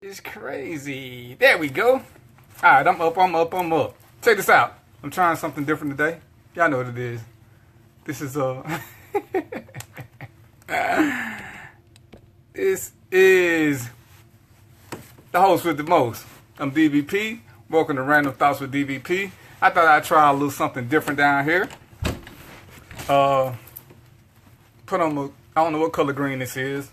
It's crazy. There we go. Alright, I'm up. Check this out. I'm trying something different today. Y'all know what it is. This is this is the host with the most. I'm DVP. Welcome to Random Thoughts with DVP. I thought I'd try a little something different down here. Put on I don't know what color green this is.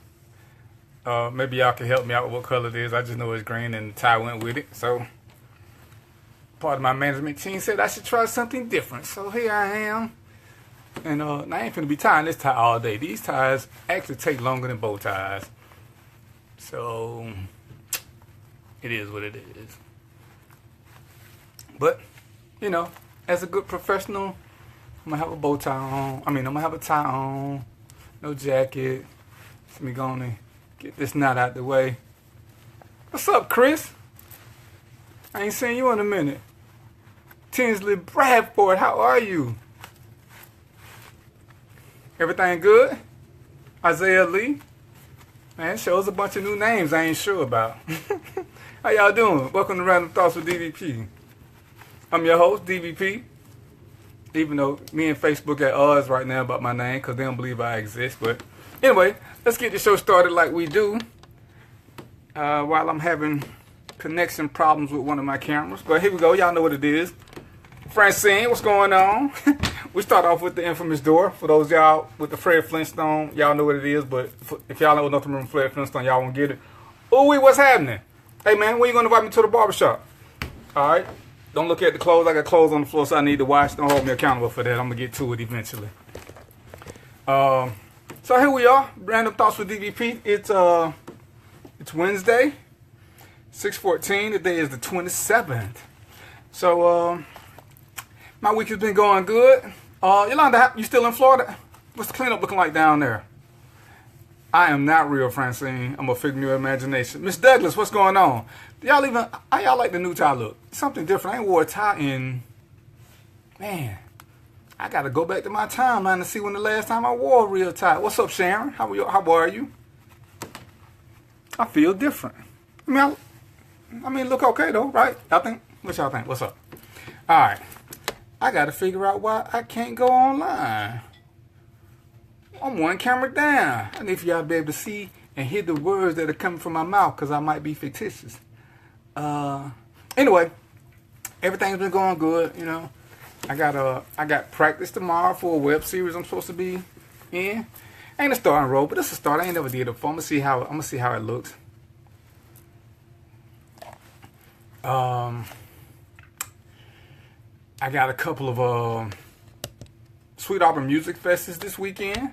Maybe y'all can help me out with what color it is. I just know it's green and the tie went with it. So part of my management team said I should try something different. So here I am. And I ain't finna be tying this tie all day. These ties actually take longer than bow ties. So it is what it is. But, you know, as a good professional, I'm gonna have a bow tie on. I'm gonna have a tie on. No jacket. Let me go on and get this knot out the way. What's up, Chris? I ain't seen you in a minute. Tinsley Bradford, how are you? Everything good? Isaiah Lee? Man, it shows a bunch of new names I ain't sure about. How y'all doing? Welcome to Random Thoughts with DVP. I'm your host, DVP. Even though me and Facebook at odds right now about my name because they don't believe I exist. But anyway, let's get the show started like we do. While I'm having connection problems with one of my cameras. But here we go. Y'all know what it is. Francine, what's going on? We start off with the infamous door. For those y'all with the Fred Flintstone, y'all know what it is. But if y'all know nothing from Fred Flintstone, y'all won't get it. Ooh, what's happening? Hey, man, when you going to invite me to the barbershop? All right. Don't look at the clothes. I got clothes on the floor, so I need to wash. Don't hold me accountable for that. I'm going to get to it eventually. So here we are. Random Thoughts with DVP. It's Wednesday, 6/14. Today is the 27th. So, my week has been going good. Yolanda, you still in Florida? What's the cleanup looking like down there? I am not real, Francine. I'm a figure of your imagination. Miss Douglas, what's going on? How y'all like the new tie look? Something different. I ain't wore a tie in, man, I got to go back to my timeline to see when the last time I wore a real tie. What's up, Sharon? How are you? I feel different. I mean, look okay though, right? What y'all think? What's up? All right. I got to figure out why I can't go online. I'm one camera down. I need for y'all to be able to see and hear the words that are coming from my mouth because I might be fictitious. Anyway, everything's been going good, you know. I got practice tomorrow for a web series I'm supposed to be in. Ain't a starting role, but it's a start. I ain't never did it before. I'm gonna see how it looks. I got a couple of Sweet Auburn Music Fests this weekend.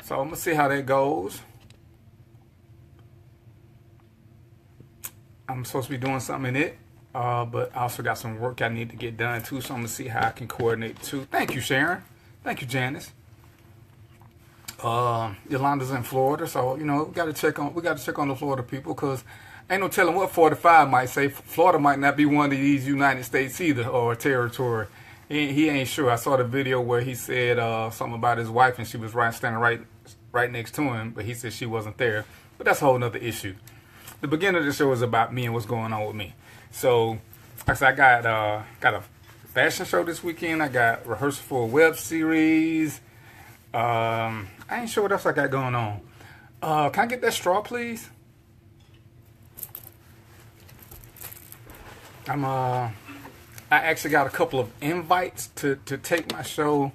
So I'm gonna see how that goes. I'm supposed to be doing something in it. But I also got some work I need to get done too, so I'm gonna see how I can coordinate too. Thank you, Sharon. Thank you, Janice. Yolanda's in Florida, so you know we got to check on the Florida people because ain't no telling what 45 might say. Florida might not be one of these United States either or a territory. He ain't sure. I saw the video where he said something about his wife and she was standing right next to him, but he said she wasn't there. But that's a whole nother issue. The beginning of the show is about me and what's going on with me. So, like I said, I got a fashion show this weekend. I got rehearsal for a web series. I ain't sure what else I got going on. Can I get that straw, please? I actually got a couple of invites to take my show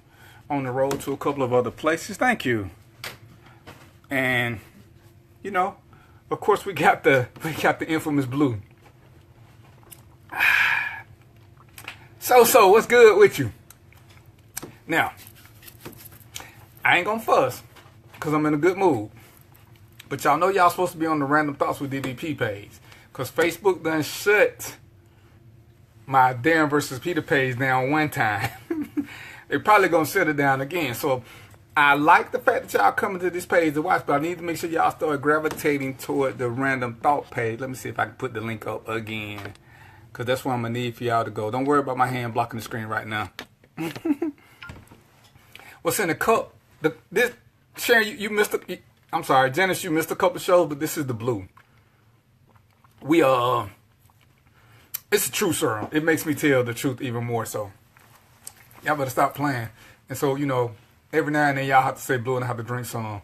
on the road to a couple of other places. Thank you. And you know, of course, we got the infamous blue. So what's good with you? Now, I ain't gonna fuss because I'm in a good mood. But y'all know y'all supposed to be on the Random Thoughts with DVP page because Facebook done shut my Darren versus Peter page down one time. They probably gonna shut it down again. So I like the fact that y'all coming to this page to watch, but I need to make sure y'all start gravitating toward the Random Thought page. Let me see if I can put the link up again, because that's where I'm going to need for y'all to go. Don't worry about my hand blocking the screen right now. What's in the cup? Sharon, you missed I'm sorry, Janice, you missed a couple shows, but this is the blue. we it's a true serum. It makes me tell the truth even more so. Y'all better stop playing. And so, every now and then y'all have to say Blue and I have to drink some.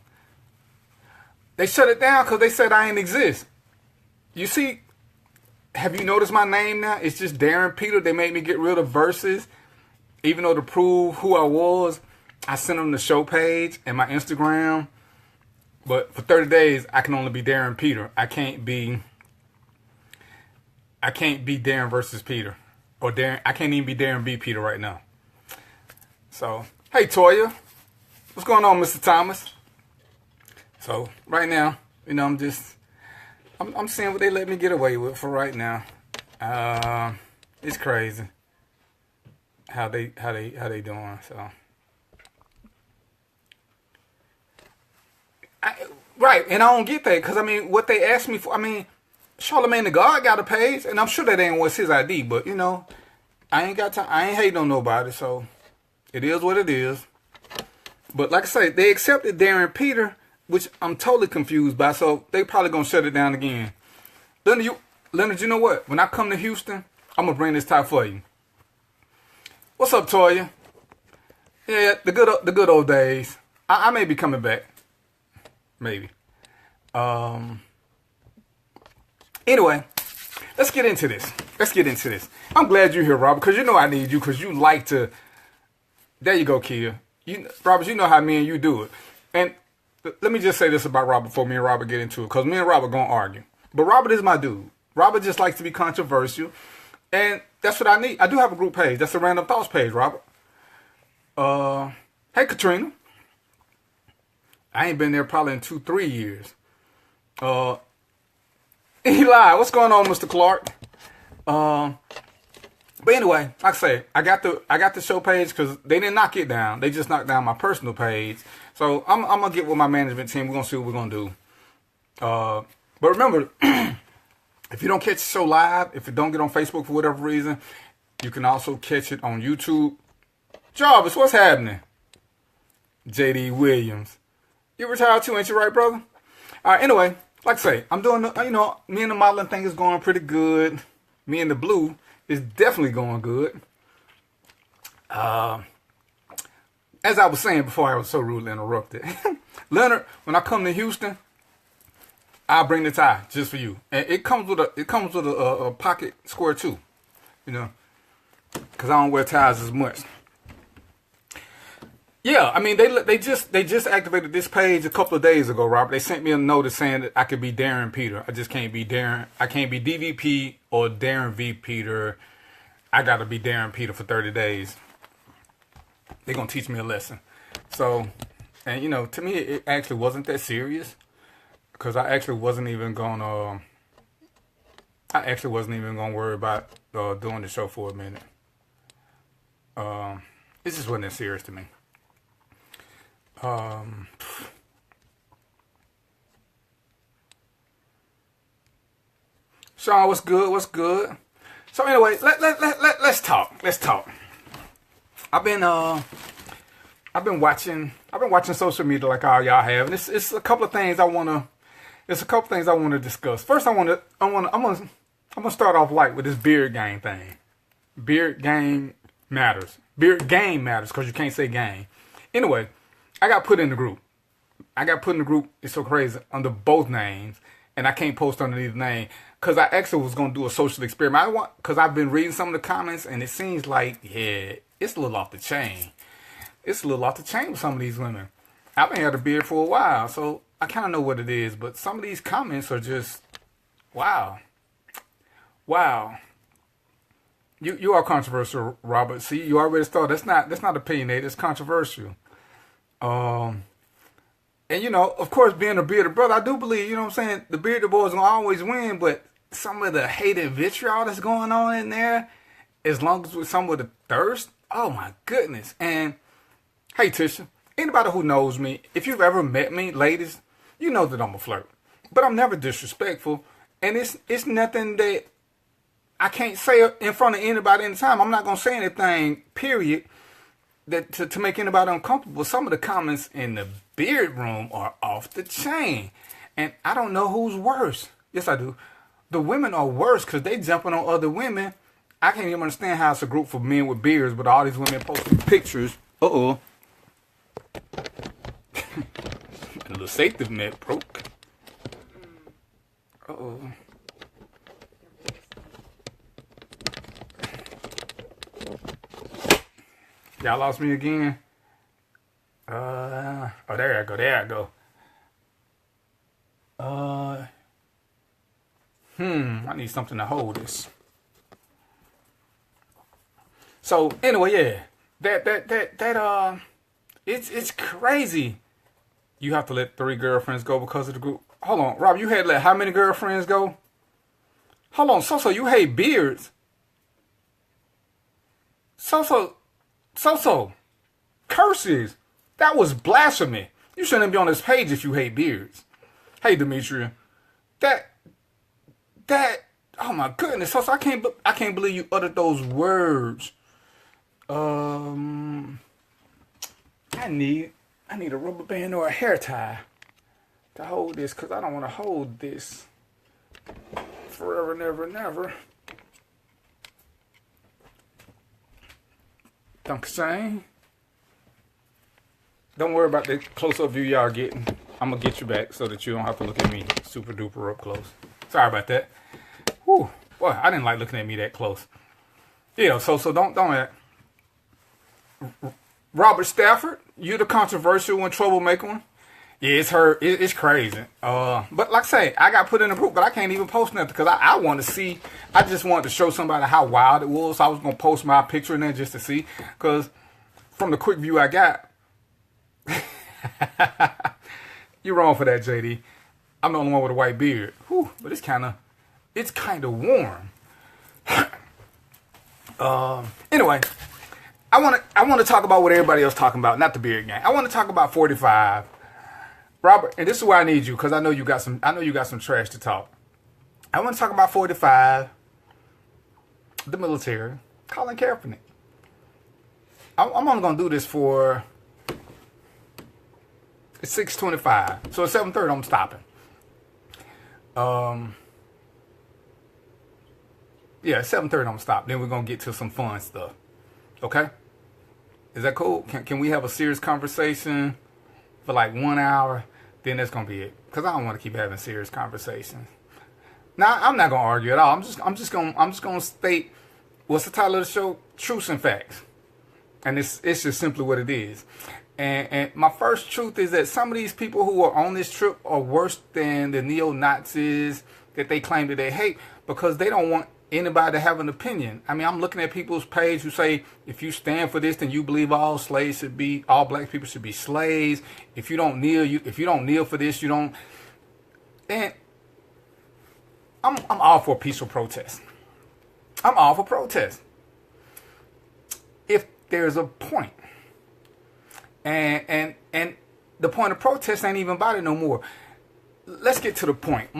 They shut it down because they said I ain't exist. You see, have you noticed my name now? It's just Darren Peter. They made me get rid of verses. Even though to prove who I was, I sent them the show page and my Instagram. But for 30 days, I can only be Darren Peter. I can't be Darren versus Peter. Or Darren. I can't even be Darren B. Peter right now. So, hey, Toya. What's going on, Mr. Thomas? So, right now, I'm seeing what they let me get away with for right now. It's crazy how they doing. So, right, and I don't get that because what they asked me for. Charlamagne the God got a page, and I'm sure that ain't what's his ID. But I ain't got time. I ain't hating on nobody, so it is what it is. But like I say, they accepted Darren Peter, which I'm totally confused by. So they probably gonna shut it down again. Leonard, you know what? When I come to Houston, I'm gonna bring this tie for you. What's up, Toya? Yeah, the good old days. I may be coming back. Maybe. Anyway, let's get into this. I'm glad you're here, Robert, because I need you, because you like to. There you go, Kia. Robert, you know how me and you do it. And let me just say this about Robert before me and Robert get into it, because me and Robert going to argue. But Robert is my dude. Robert just likes to be controversial. And that's what I need. I do have a group page. That's a Random Thoughts page, Robert. Hey, Katrina. I ain't been there probably in 2-3 years. Eli, what's going on, Mr. Clark? But anyway, like I say, I got the show page because they didn't knock it down. They just knocked down my personal page. So I'm gonna get with my management team. We're gonna see what we're gonna do. But remember, if you don't catch the show live, if it don't get on Facebook for whatever reason, you can also catch it on YouTube. Jarvis, what's happening? JD Williams, you retired too, ain't you, right, brother? All right. Anyway, like I say, I'm doing. Me and the modeling thing is going pretty good. Me and the blue is definitely going good. As I was saying before I was so rudely interrupted, Leonard, when I come to Houston, I'll bring the tie just for you, and it comes with a pocket square too, because I don't wear ties as much. Yeah, they just activated this page a couple of days ago, Robert. They sent me a notice saying that I could be Darren Peter. I just can't be Darren. I can't be DVP or Darren V. Peter. I got to be Darren Peter for 30 days. They're going to teach me a lesson. So, and to me, it actually wasn't that serious because I actually wasn't even going to worry about doing the show for a minute. It just wasn't that serious to me. Sean, what's good? So anyway, let's talk. I've been watching social media like all y'all have, and it's a couple of things I wanna discuss. First, I'm gonna start off light with this beard game thing. Beard game matters because you can't say game. Anyway, I got put in the group. It's so crazy, under both names, and I can't post under either name because I actually was gonna do a social experiment. Because I've been reading some of the comments, and it seems like it's a little off the chain. It's a little off the chain with some of these women. I've been had a beard for a while, so I kind of know what it is. But some of these comments are just wow. You are controversial, Robert. See, you already started. That's not opinionated. It's controversial. And of course, being a bearded brother, I do believe, the bearded boys gonna always win, but some of the hate and vitriol that's going on in there, as long as with some of the thirst, oh my goodness. And hey, Tisha, anybody who knows me, if you've ever met me, ladies, you know that I'm a flirt, but I'm never disrespectful, and it's nothing that I can't say in front of anybody anytime. I'm not gonna say anything, period, that to make anybody uncomfortable. Some of the comments in the beard room are off the chain, and I don't know who's worse. Yes, I do. The women are worse because they jumping on other women. I can't even understand how it's a group for men with beards, but all these women posting pictures. Uh-oh. A little safety net broke. Uh-oh. Y'all lost me again. Oh, there I go. There I go. I need something to hold this. So anyway, yeah, it's crazy. You have to let 3 girlfriends go because of the group. Hold on, Rob, you had to let how many girlfriends go? Hold on, so you hate beards? So curses. That was blasphemy. You shouldn't be on this page if you hate beards. Hey, Demetria, that. Oh my goodness, so I can't believe you uttered those words. I need a rubber band or a hair tie to hold this because I don't want to hold this forever, never, never. Don't worry about the close-up view y'all getting. I'm gonna get you back so that you don't have to look at me super duper up close. Sorry about that. Whew. Boy, I didn't like looking at me that close. Yeah, so don't act. Robert Stafford, you the controversial one, troublemaker one. Yeah, it's her. It's crazy. But like I say, I got put in a group, but I can't even post nothing because I want to see. I just wanted to show somebody how wild it was. So I was gonna post my picture in there just to see, because from the quick view I got, you're wrong for that, JD. I'm the only one with a white beard. Whew, but it's kind of warm. Anyway, I want to talk about what everybody else talking about, not the beard gang. I want to talk about 45. Robert, and this is where I need you because I know you got some trash to talk. I want to talk about 45, the military, Colin Kaepernick. I'm only gonna do this for it's 6:25, so at 7:30 I'm stopping. Yeah, at 7:30 I'm gonna stop. Then we're gonna get to some fun stuff. Okay? Is that cool? Can we have a serious conversation for like 1 hour? Then that's gonna be it. Because I don't want to keep having serious conversations. Now I'm not gonna argue at all. I'm just gonna state what's the title of the show? Truths and Facts. And it's just simply what it is. And my first truth is that some of these people who are on this trip are worse than the neo-Nazis that they claim that they hate, because they don't want anybody to have an opinion. I mean, I'm looking at people's page who say, if you stand for this, then you believe all black people should be slaves. If you don't kneel for this, you don't. And I'm all for peaceful protest. I'm all for protest if there's a point. And the point of protest ain't even about it no more. Let's get to the point.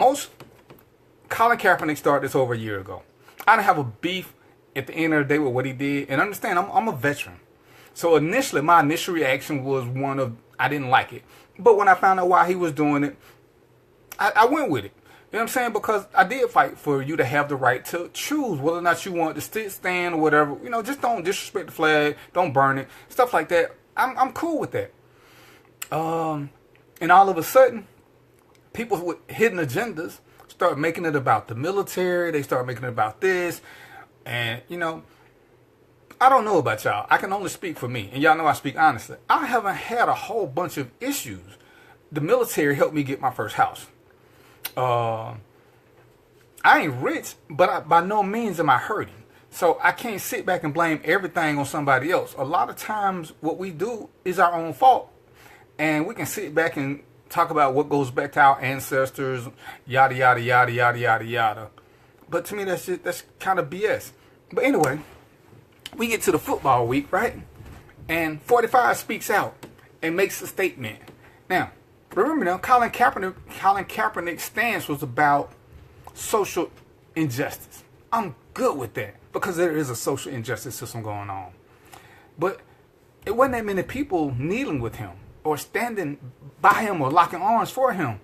Colin Kaepernick started this over a year ago. I don't have a beef at the end of the day with what he did. And understand, I'm a veteran. So initially, my initial reaction was one of, I didn't like it. But when I found out why he was doing it, I went with it. You know what I'm saying? Because I did fight for you to have the right to choose whether or not you want to stand or whatever. You know, just don't disrespect the flag. Don't burn it. Stuff like that. I'm cool with that. And all of a sudden, people with hidden agendas start making it about the military. They start making it about this. And, you know, I don't know about y'all. I can only speak for me. And y'all know I speak honestly. I haven't had a whole bunch of issues. The military helped me get my first house. I ain't rich, but by no means am I hurting. So I can't sit back and blame everything on somebody else. A lot of times what we do is our own fault. And we can sit back and talk about what goes back to our ancestors, yada, yada, yada, yada, yada, yada. But to me, that's kind of BS. But anyway, we get to the football week, right? And 45 speaks out and makes a statement. Now, remember now, Colin Kaepernick's stance was about social injustice. I'm good with that because there is a social injustice system going on. But it wasn't that many people kneeling with him or standing by him or locking arms for him.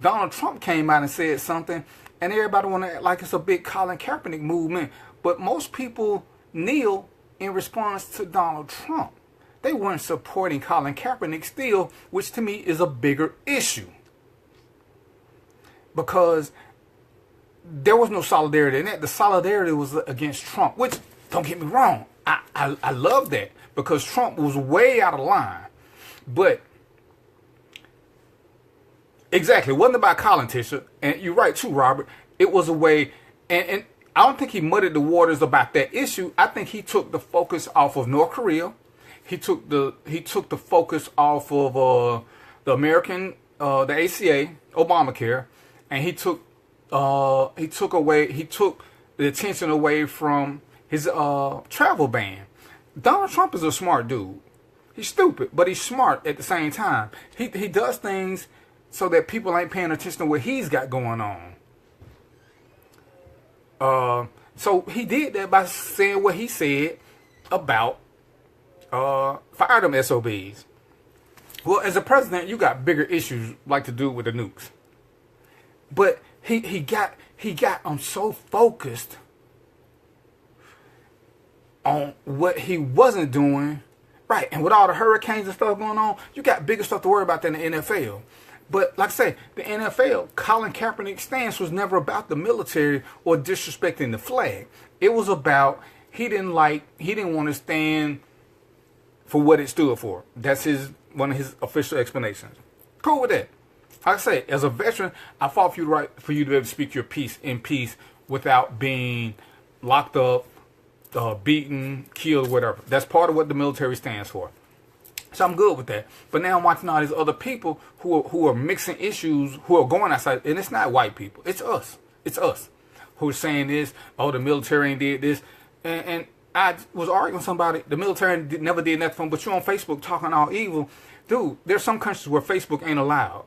Donald Trump came out and said something, and everybody want to act like it's a big Colin Kaepernick movement. But most people kneel in response to Donald Trump. They weren't supporting Colin Kaepernick still, which to me is a bigger issue. Because there was no solidarity in that. The solidarity was against Trump, which, don't get me wrong, I love that, because Trump was way out of line. But exactly, it wasn't about Colin, Tisha, and you're right too, Robert. It was a way, and I don't think he muddied the waters about that issue. I think he took the focus off of North Korea. He took the focus off of the American, the ACA, Obamacare, and he took the attention away from his travel ban. Donald Trump is a smart dude. He's stupid, but he's smart at the same time. He does things so that people ain't paying attention to what he's got going on. So he did that by saying what he said about fire them SOBs. Well, as a president, you got bigger issues like to do with the nukes. But he got so focused on what he wasn't doing, right? And with all the hurricanes and stuff going on, you got bigger stuff to worry about than the NFL. But like I say, the NFL, Colin Kaepernick's stance was never about the military or disrespecting the flag. It was about he didn't want to stand for what it stood for. That's one of his official explanations. Cool with that. Like I say, as a veteran, I fought for you to be able to speak your piece in peace without being locked up, beaten, killed, whatever. That's part of what the military stands for. So I'm good with that. But now I'm watching all these other people who are mixing issues, who are going outside, and it's not white people. It's us. It's us who are saying this. Oh, the military ain't did this, and I was arguing with somebody. The military never did nothing, but you on Facebook talking all evil, dude. There's some countries where Facebook ain't allowed.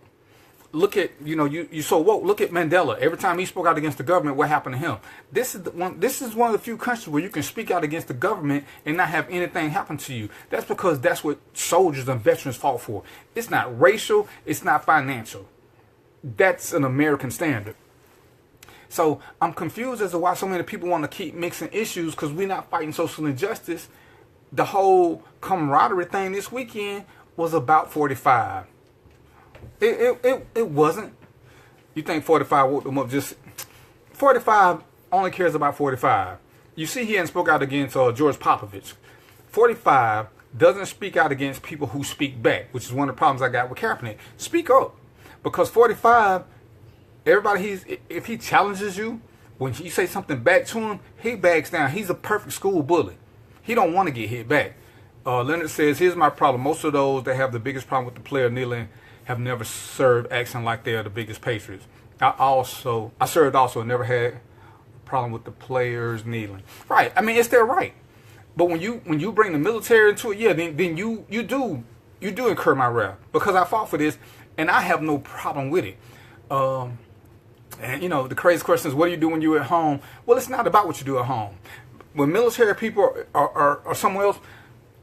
Look at, you so woke. Look at Mandela. Every time he spoke out against the government, what happened to him? This is one of the few countries where you can speak out against the government and not have anything happen to you. That's because that's what soldiers and veterans fought for. It's not racial. It's not financial. That's an American standard. So I'm confused as to why so many people want to keep mixing issues, because we're not fighting social injustice. The whole camaraderie thing this weekend was about 45. It wasn't. You think 45 woke them up? Just 45 only cares about 45. You see, he hadn't spoke out against George Popovich. 45 doesn't speak out against people who speak back, which is one of the problems I got with Kaepernick. Speak up, because 45, if he challenges you, when you say something back to him, he backs down. He's a perfect school bully. He don't want to get hit back. Leonard says, here's my problem. Most of those that have the biggest problem with the player kneeling have never served, acting like they are the biggest patriots. I served also and never had a problem with the players kneeling. Right. I mean, it's their right. But when you bring the military into it, yeah, then you do incur my wrath, because I fought for this and I have no problem with it. And the crazy question is, what do you do when you're at home? Well, it's not about what you do at home. When military people are somewhere else,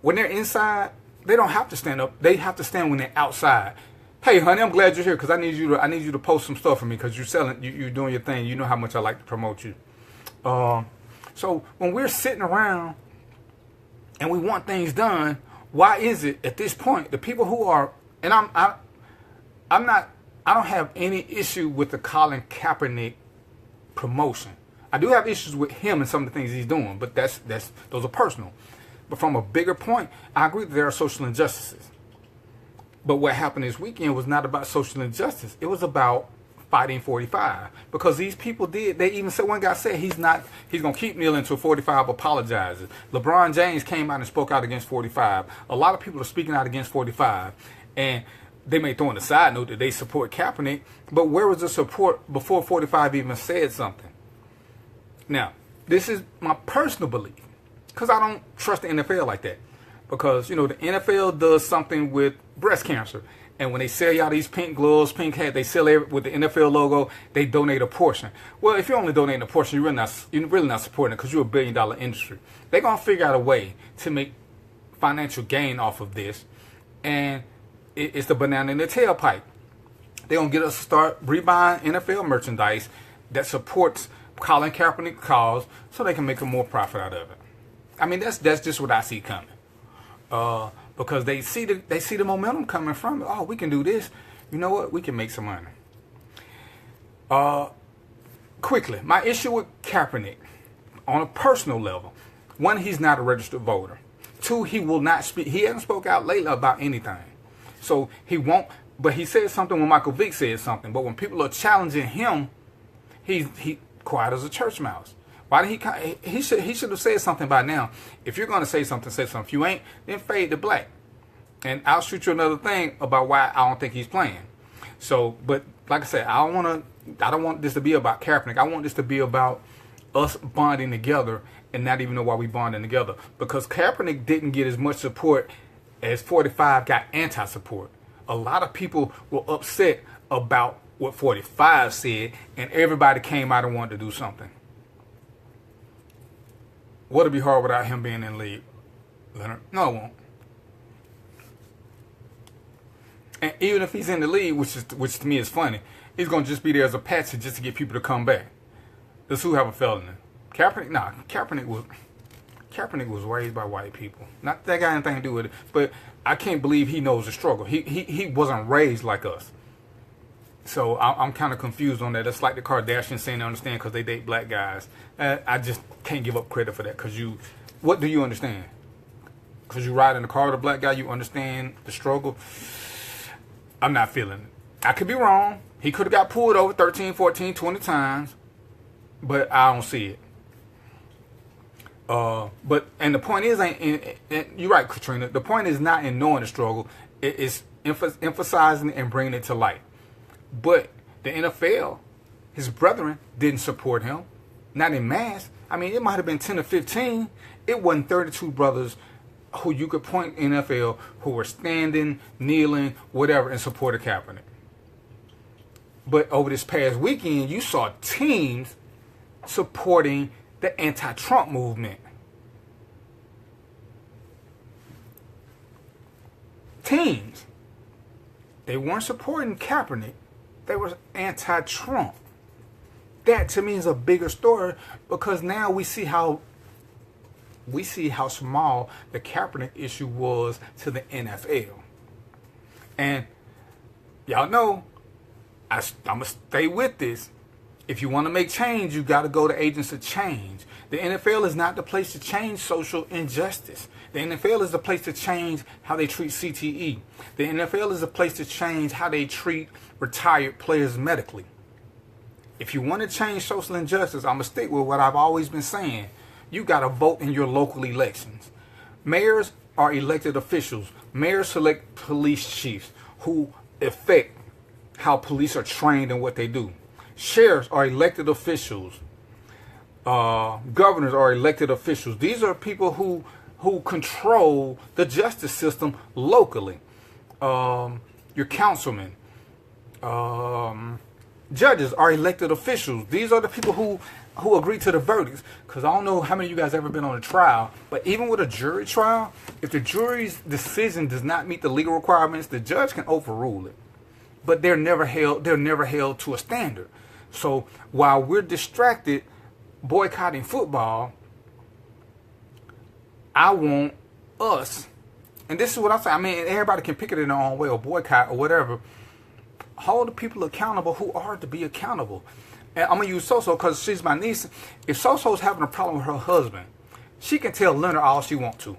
when they're inside, they don't have to stand up. They have to stand when they're outside. Hey, honey, I'm glad you're here, because I need you to post some stuff for me, because you're doing your thing. You know how much I like to promote you. So when we're sitting around and we want things done, why is it at this point the people who are, and I don't have any issue with the Colin Kaepernick promotion. I do have issues with him and some of the things he's doing, but those are personal. But from a bigger point, I agree that there are social injustices. But what happened this weekend was not about social injustice. It was about fighting 45. Because these people they even said, one guy said he's going to keep kneeling until 45 apologizes. LeBron James came out and spoke out against 45. A lot of people are speaking out against 45. And they may throw in a side note that they support Kaepernick, but where was the support before 45 even said something? Now, this is my personal belief, because I don't trust the NFL like that. Because, the NFL does something with breast cancer. And when they sell y'all these pink gloves, pink hats, they sell it with the NFL logo, they donate a portion. Well, if you're only donating a portion, you're really not supporting it, because you're $1 billion industry. They're going to figure out a way to make financial gain off of this. And it's the banana in the tailpipe. They're going to get us to start rebuying NFL merchandise that supports Colin Kaepernick's cause so they can make a more profit out of it. I mean, that's just what I see coming. Because they see the momentum coming from it. Oh, we can do this. You know what? We can make some money. Quickly, my issue with Kaepernick on a personal level. One, he's not a registered voter. Two, he will not speak. He hasn't spoke out lately about anything. So he won't. But he said something when Michael Vick said something. But when people are challenging him, he quiet as a church mouse. Why did he should have said something by now. If you're going to say something, say something. If you ain't, then fade to black. And I'll shoot you another thing about why I don't think he's playing. So, but like I said, I don't want this to be about Kaepernick. I want this to be about us bonding together and not even know why we bonding together. Because Kaepernick didn't get as much support as 45 got anti-support. A lot of people were upset about what 45 said, and everybody came out and wanted to do something. Would it be hard without him being in the league, Leonard? No, it won't. And even if he's in the league, which to me is funny, he's going to just be there as a patsy just to get people to come back. Does who have a felony? Kaepernick was raised by white people. Not that got anything to do with it, but I can't believe he knows the struggle. He wasn't raised like us. So I'm kind of confused on that. It's like the Kardashians saying they understand because they date black guys. I just can't give up credit for that because what do you understand? Because you ride in the car with a black guy, you understand the struggle? I'm not feeling it. I could be wrong. He could have got pulled over 13, 14, 20 times, but I don't see it. And the point is, you're right, Katrina. The point is not in knowing the struggle. It is emphasizing and bringing it to light. But the NFL, his brethren, didn't support him. Not in mass. I mean, it might have been 10 or 15. It wasn't 32 brothers who you could point in NFL who were standing, kneeling, whatever, in support of Kaepernick. But over this past weekend, you saw teams supporting the anti-Trump movement. Teams. They weren't supporting Kaepernick. They were anti-Trump. That to me is a bigger story because now we see how small the Kaepernick issue was to the NFL. And y'all know I'm going to stay with this. If you want to make change, you got to go to agents of change. The NFL is not the place to change social injustice. The NFL is the place to change how they treat CTE. The NFL is the place to change how they treat retired players medically. If you want to change social injustice, I'm going to stick with what I've always been saying. You got to vote in your local elections. Mayors are elected officials. Mayors select police chiefs who affect how police are trained and what they do. Sheriffs are elected officials. Governors are elected officials. These are people who control the justice system locally. Your councilmen. Judges are elected officials. These are the people who agree to the verdicts. Because I don't know how many of you guys ever been on a trial, but even with a jury trial, if the jury's decision does not meet the legal requirements, the judge can overrule it. But they're never held to a standard. So while we're distracted boycotting football, I want us, and this is what I'm saying, I mean, everybody can pick it in their own way or boycott or whatever, hold the people accountable who are to be accountable. And I'm going to use Soso because she's my niece. If Soso's having a problem with her husband, she can tell Leonard all she wants to.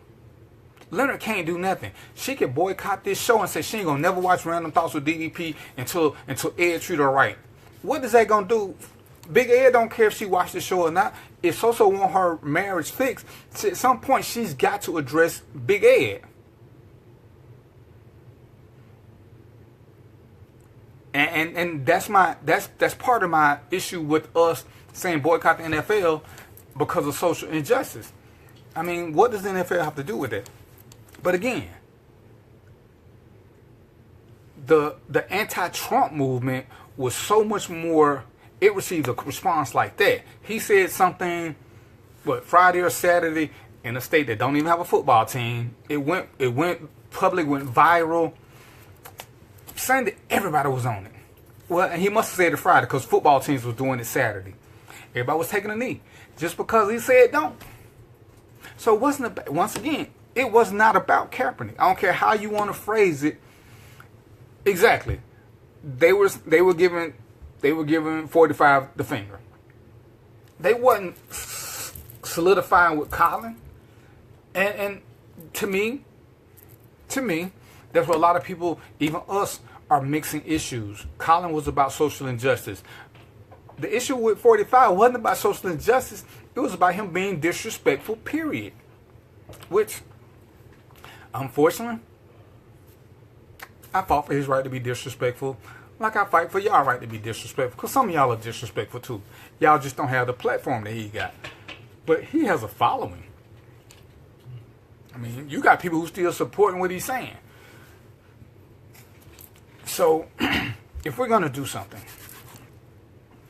Leonard can't do nothing. She can boycott this show and say she ain't going to never watch Random Thoughts with DDP until Ed treat her right. What is that going to do? Big Ed don't care if she watched the show or not. If Soso want her marriage fixed, at some point she's got to address Big Ed. And that's part of my issue with us saying boycott the NFL because of social injustice. I mean, what does the NFL have to do with it? But again, the anti-Trump movement was so much more. It received a response like that. He said something, Friday or Saturday in a state that don't even have a football team. It went public, went viral. Sunday, everybody was on it. Well, and he must have said it Friday because football teams was doing it Saturday. Everybody was taking a knee just because he said don't. So it wasn't about, once again, it was not about Kaepernick. I don't care how you want to phrase it. Exactly. They were giving 45 the finger. They wasn't solidifying with Colin. And to me, that's what a lot of people, even us, are mixing issues. Colin was about social injustice. The issue with 45 wasn't about social injustice. It was about him being disrespectful, period. Which, unfortunately, I fought for his right to be disrespectful like I fight for y'all right to be disrespectful. Because some of y'all are disrespectful too. Y'all just don't have the platform that he got. But he has a following. I mean, you got people who still supporting what he's saying. So, if we're going to do something,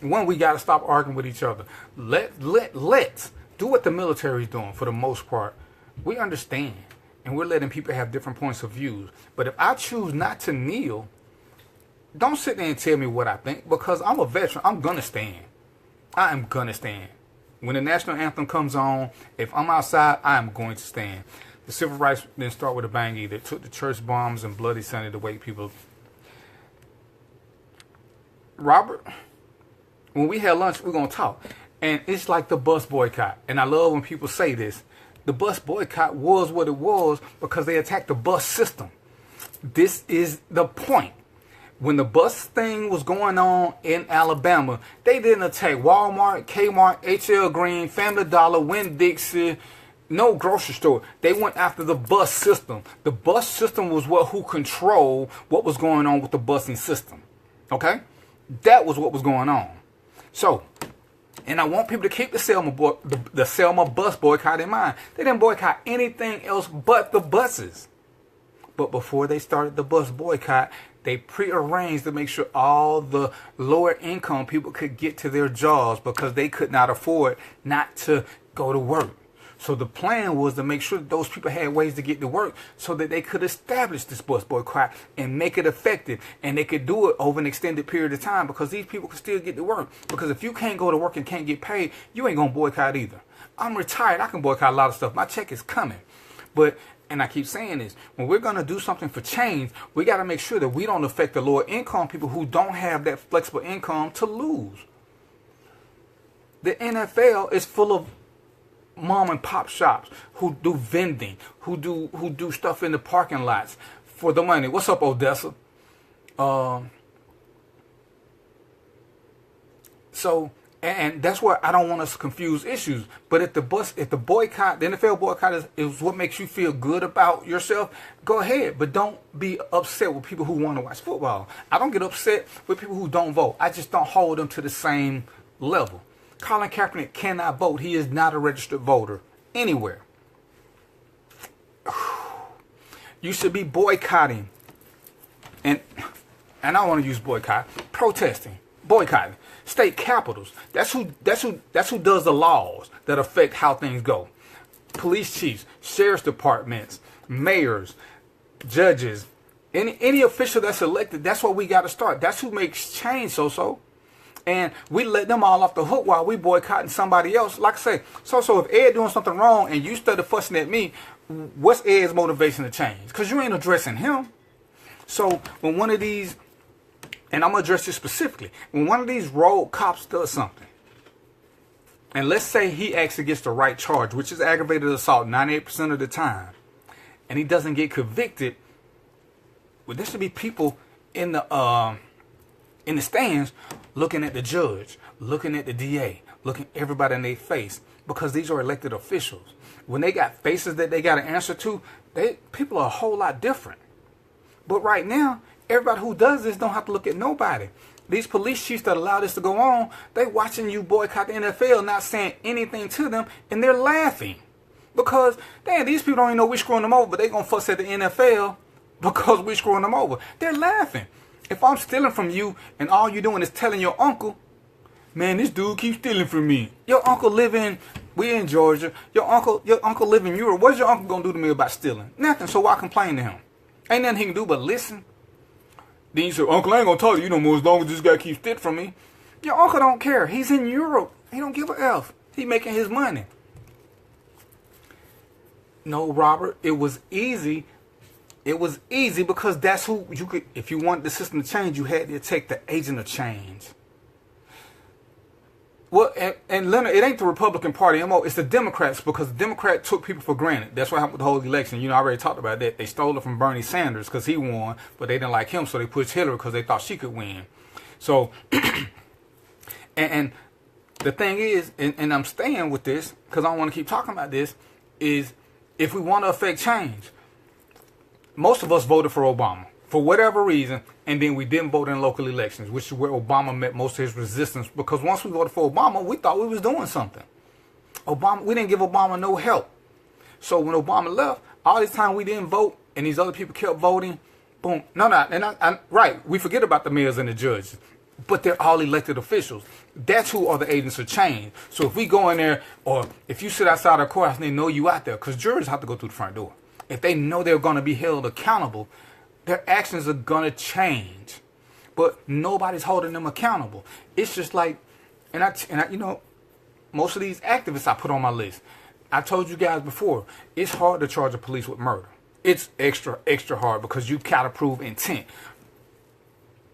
one, we got to stop arguing with each other. Let's do what the military is doing for the most part. We understand. And we're letting people have different points of views. But if I choose not to kneel, don't sit there and tell me what I think. Because I'm a veteran. I'm going to stand. I am going to stand. When the national anthem comes on, if I'm outside, I am going to stand. The civil rights didn't start with a bang either. It took the church bombs and Bloody Sunday to wake people. Robert, when we had lunch, we're going to talk. And it's like the bus boycott. And I love when people say this. The bus boycott was what it was because they attacked the bus system. This is the point. When the bus thing was going on in Alabama, they didn't attack Walmart, Kmart, HL Green, Family Dollar, Winn-Dixie, no grocery store. They went after the bus system. The bus system was who controlled what was going on with the busing system. Okay? That was what was going on. So, and I want people to keep the Selma bus boycott in mind. They didn't boycott anything else but the buses. But before they started the bus boycott, they prearranged to make sure all the lower income people could get to their jobs because they could not afford not to go to work. So the plan was to make sure that those people had ways to get to work so that they could establish this bus boycott and make it effective. And they could do it over an extended period of time because these people could still get to work. Because if you can't go to work and can't get paid, you ain't going to boycott either. I'm retired. I can boycott a lot of stuff. My check is coming. But, and I keep saying this, when we're going to do something for change, we got to make sure that we don't affect the lower income people who don't have that flexible income to lose. The NFL is full of mom and pop shops who do vending, who do stuff in the parking lots for the money. What's up, Odessa? So, and that's why I don't want us to confuse issues. But if the boycott, the NFL boycott is what makes you feel good about yourself, go ahead. But don't be upset with people who want to watch football. I don't get upset with people who don't vote. I just don't hold them to the same level. Colin Kaepernick cannot vote. He is not a registered voter anywhere. You should be boycotting. And I want to use boycott. Protesting. Boycotting. State capitals. That's who does the laws that affect how things go. Police chiefs, sheriff's departments, mayors, judges, any official that's elected, that's what we got to start. That's who makes change, so. And we let them all off the hook while we boycotting somebody else. Like I say, so if Ed doing something wrong and you started fussing at me, what's Ed's motivation to change? Because you ain't addressing him. So when one of these, and I'm going to address this specifically, when one of these road cops does something, and let's say he actually gets the right charge, which is aggravated assault 98% of the time, and he doesn't get convicted, well, there should be people in the stands looking at the judge, looking at the DA, looking everybody in their face, because these are elected officials. When they got faces that they got to answer to, people are a whole lot different. But right now, everybody who does this don't have to look at nobody. These police chiefs that allow this to go on, they watching you boycott the NFL, not saying anything to them, and they're laughing. Because, damn, these people don't even know we're screwing them over, but they're going to fuss at the NFL because we're screwing them over. They're laughing. If I'm stealing from you and all you're doing is telling your uncle, man, this dude keeps stealing from me. Your uncle we in Georgia. Your uncle live in Europe. What's your uncle going to do to me about stealing? Nothing. So why complain to him? Ain't nothing he can do but listen. Then you say, Uncle, I ain't gonna talk to you no more as long as this guy keeps stick from me. Your uncle don't care. He's in Europe. He don't give a F. He making his money. No, Robert, it was easy. It was easy because that's who you could, if you wanted the system to change, you had to take the agent of change. Well, and Leonard, it ain't the Republican Party anymore. It's the Democrats, because the Democrats took people for granted. That's what happened with the whole election. You know, I already talked about that. They stole it from Bernie Sanders because he won, but they didn't like him, so they pushed Hillary because they thought she could win. So, and the thing is, and I'm staying with this because I don't want to keep talking about this, is if we want to affect change, most of us voted for Obama for whatever reason, and then we didn't vote in local elections, which is where Obama met most of his resistance, because once we voted for Obama, we thought we was doing something. We didn't give Obama no help. So when Obama left, all this time we didn't vote, and these other people kept voting, boom. Right, we forget about the mayors and the judges, but they're all elected officials. That's who are the agents of change. So if we go in there, or if you sit outside our courthouse and they know you out there, because jurors have to go through the front door. If they know they're going to be held accountable, their actions are going to change. But nobody's holding them accountable. It's just like, and I, you know, most of these activists I put on my list, I told you guys before, it's hard to charge the police with murder. It's extra, extra hard because you gotta prove intent.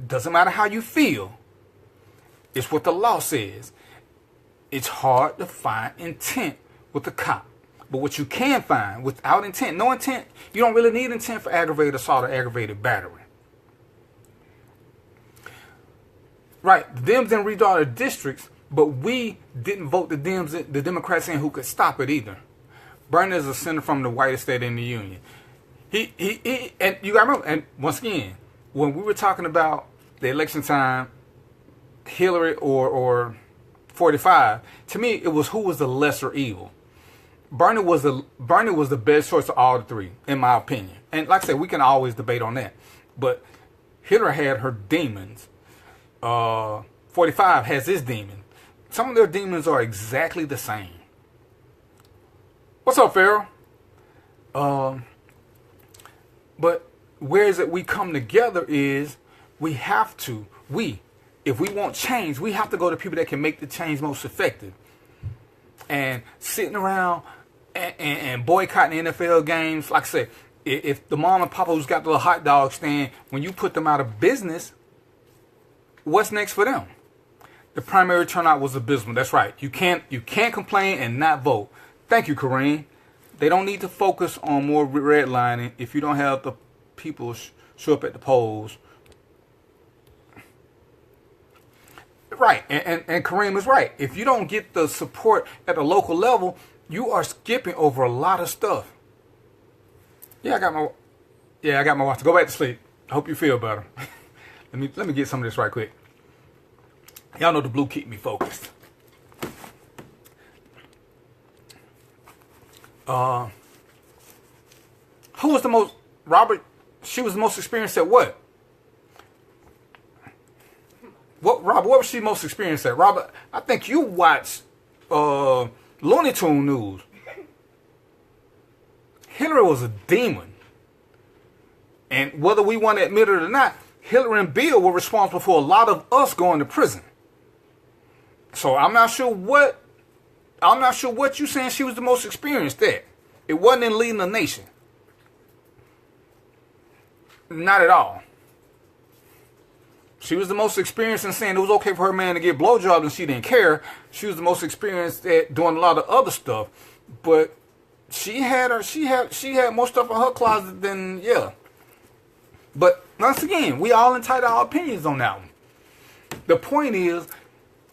Doesn't matter how you feel. It's what the law says. It's hard to find intent with a cop. But what you can find without intent, no intent, you don't really need intent for aggravated assault or aggravated battery. Right, the Dems didn't redraw their districts, but we didn't vote the Democrats in who could stop it either. Bernie is a senator from the whitest state in the union. He and you got to remember, and once again, when we were talking about the election time, Hillary or 45, to me it was who was the lesser evil. Bernie was the best choice of all the three, in my opinion. And like I said, we can always debate on that. But Hillary had her demons. 45 has his demon. Some of their demons are exactly the same. What's up, Farrell? But where is it we come together is we have to, if we want change, we have to go to people that can make the change most effective. And sitting around and boycotting NFL games, like I said, if the mom and papa who's got the little hot dog stand, when you put them out of business, what's next for them? The primary turnout was abysmal. That's right. You can't complain and not vote. Thank you, Kareem. They don't need to focus on more redlining if you don't have the people show up at the polls. Right, and Kareem is right. If you don't get the support at the local level, you are skipping over a lot of stuff. Yeah, I got my watch. Go back to sleep. I hope you feel better. Let me get some of this right quick. Y'all know the blue keep me focused. Who was the most, Robert, she was the most experienced at what? Robert, what was she most experienced at? Robert, I think you watched Looney Tune News. Hillary was a demon. And whether we want to admit it or not, Hillary and Bill were responsible for a lot of us going to prison. So I'm not sure what you're saying she was the most experienced at. It wasn't in leading the nation. Not at all. She was the most experienced in saying it was okay for her man to get blowjobs and she didn't care. She was the most experienced at doing a lot of other stuff. But she had more stuff in her closet than, yeah. But once again, we all entitled our opinions on that one. The point is,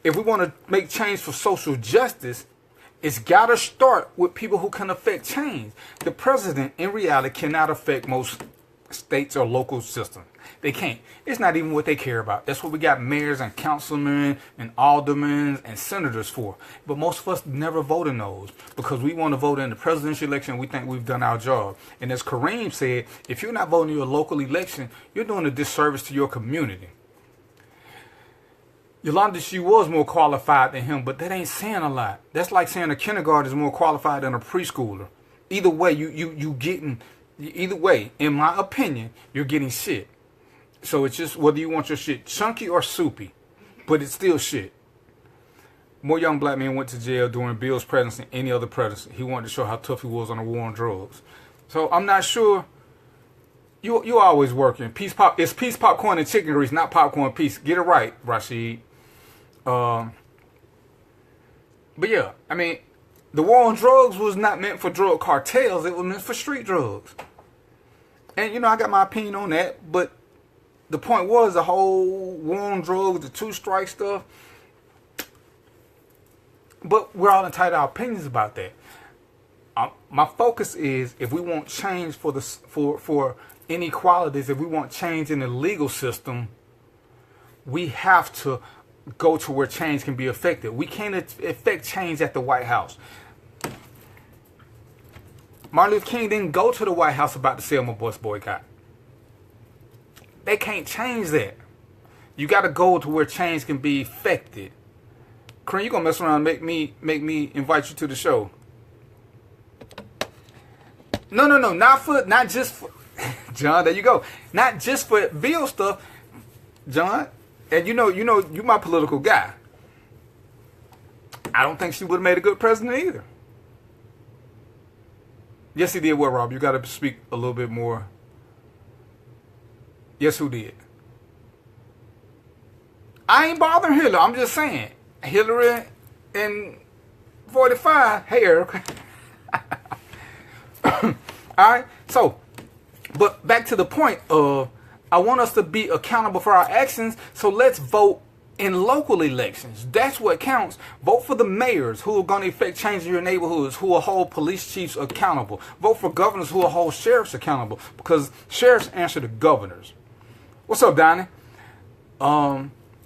if we want to make change for social justice, it's got to start with people who can affect change. The president, in reality, cannot affect most states or local systems. They can't. It's not even what they care about. That's what we got mayors and councilmen and aldermen and senators for. But most of us never vote in those because we want to vote in the presidential election. We think we've done our job. And as Kareem said, if you're not voting in your local election, you're doing a disservice to your community. Yolanda, she was more qualified than him, but that ain't saying a lot. That's like saying a kindergarten is more qualified than a preschooler. Either way, either way, in my opinion, you're getting shit. So it's just whether you want your shit chunky or soupy, but it's still shit. More young black men went to jail during Bill's presidency than any other president. He wanted to show how tough he was on the war on drugs. So I'm not sure. You always working. It's peace popcorn and chicken grease, not popcorn peace. Get it right, Rashid. But yeah, I mean, the war on drugs was not meant for drug cartels. It was meant for street drugs. And, you know, I got my opinion on that. But the point was the whole war on drugs, the two strike stuff. But we're all entitled to our opinions about that. My focus is if we want change for inequalities, if we want change in the legal system, we have to go to where change can be effected. We can't effect change at the White House. Martin Luther King didn't go to the White House about the Selma bus boycott. They can't change that. You got to go to where change can be effected. Kareem, you gonna mess around and make me invite you to the show? No, not just for John. There you go. Not just for Bill stuff, John. And you know, you my political guy. I don't think she would have made a good president either. Yes, he did. What, Rob? You got to speak a little bit more. Yes, who did? I ain't bothering Hillary. I'm just saying. Hillary in 45. Hey, Eric. Alright, so, but back to the point of, I want us to be accountable for our actions, so let's vote in local elections. That's what counts. Vote for the mayors who are going to effect change in your neighborhoods, who will hold police chiefs accountable. Vote for governors who will hold sheriffs accountable, because sheriffs answer to governors. What's up, Donnie?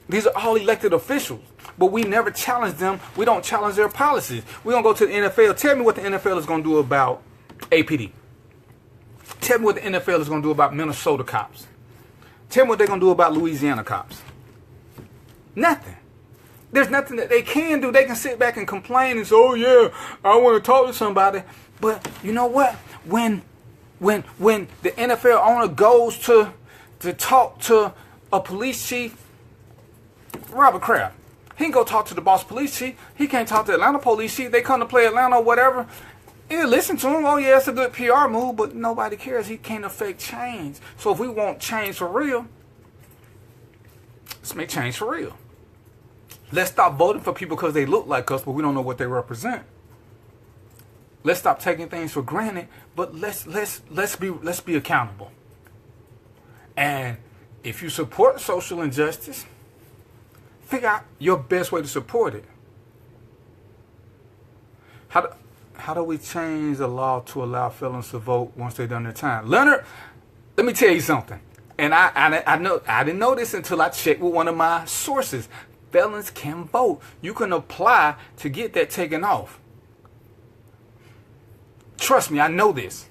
These are all elected officials, but we never challenge them. We don't challenge their policies. We don't go to the NFL. Tell me what the NFL is going to do about APD. Tell me what the NFL is going to do about Minnesota cops. Tell me what they're going to do about Louisiana cops. Nothing. There's nothing that they can do. They can sit back and complain and say, oh yeah, I want to talk to somebody. But you know what? When the NFL owner goes to talk to a police chief, Robert Kraft, he can go talk to the boss police chief. He can't talk to the Atlanta police chief. They come to play Atlanta or whatever. Yeah, listen to him. Oh, yeah, it's a good PR move, but nobody cares. He can't affect change. So if we want change for real, let's make change for real. Let's stop voting for people because they look like us, but we don't know what they represent. Let's stop taking things for granted, but let's be accountable. And if you support social injustice, figure out your best way to support it. How do we change the law to allow felons to vote once they've done their time? Leonard, let me tell you something. And I didn't know this until I checked with one of my sources. Felons can vote. You can apply to get that taken off. Trust me, I know this.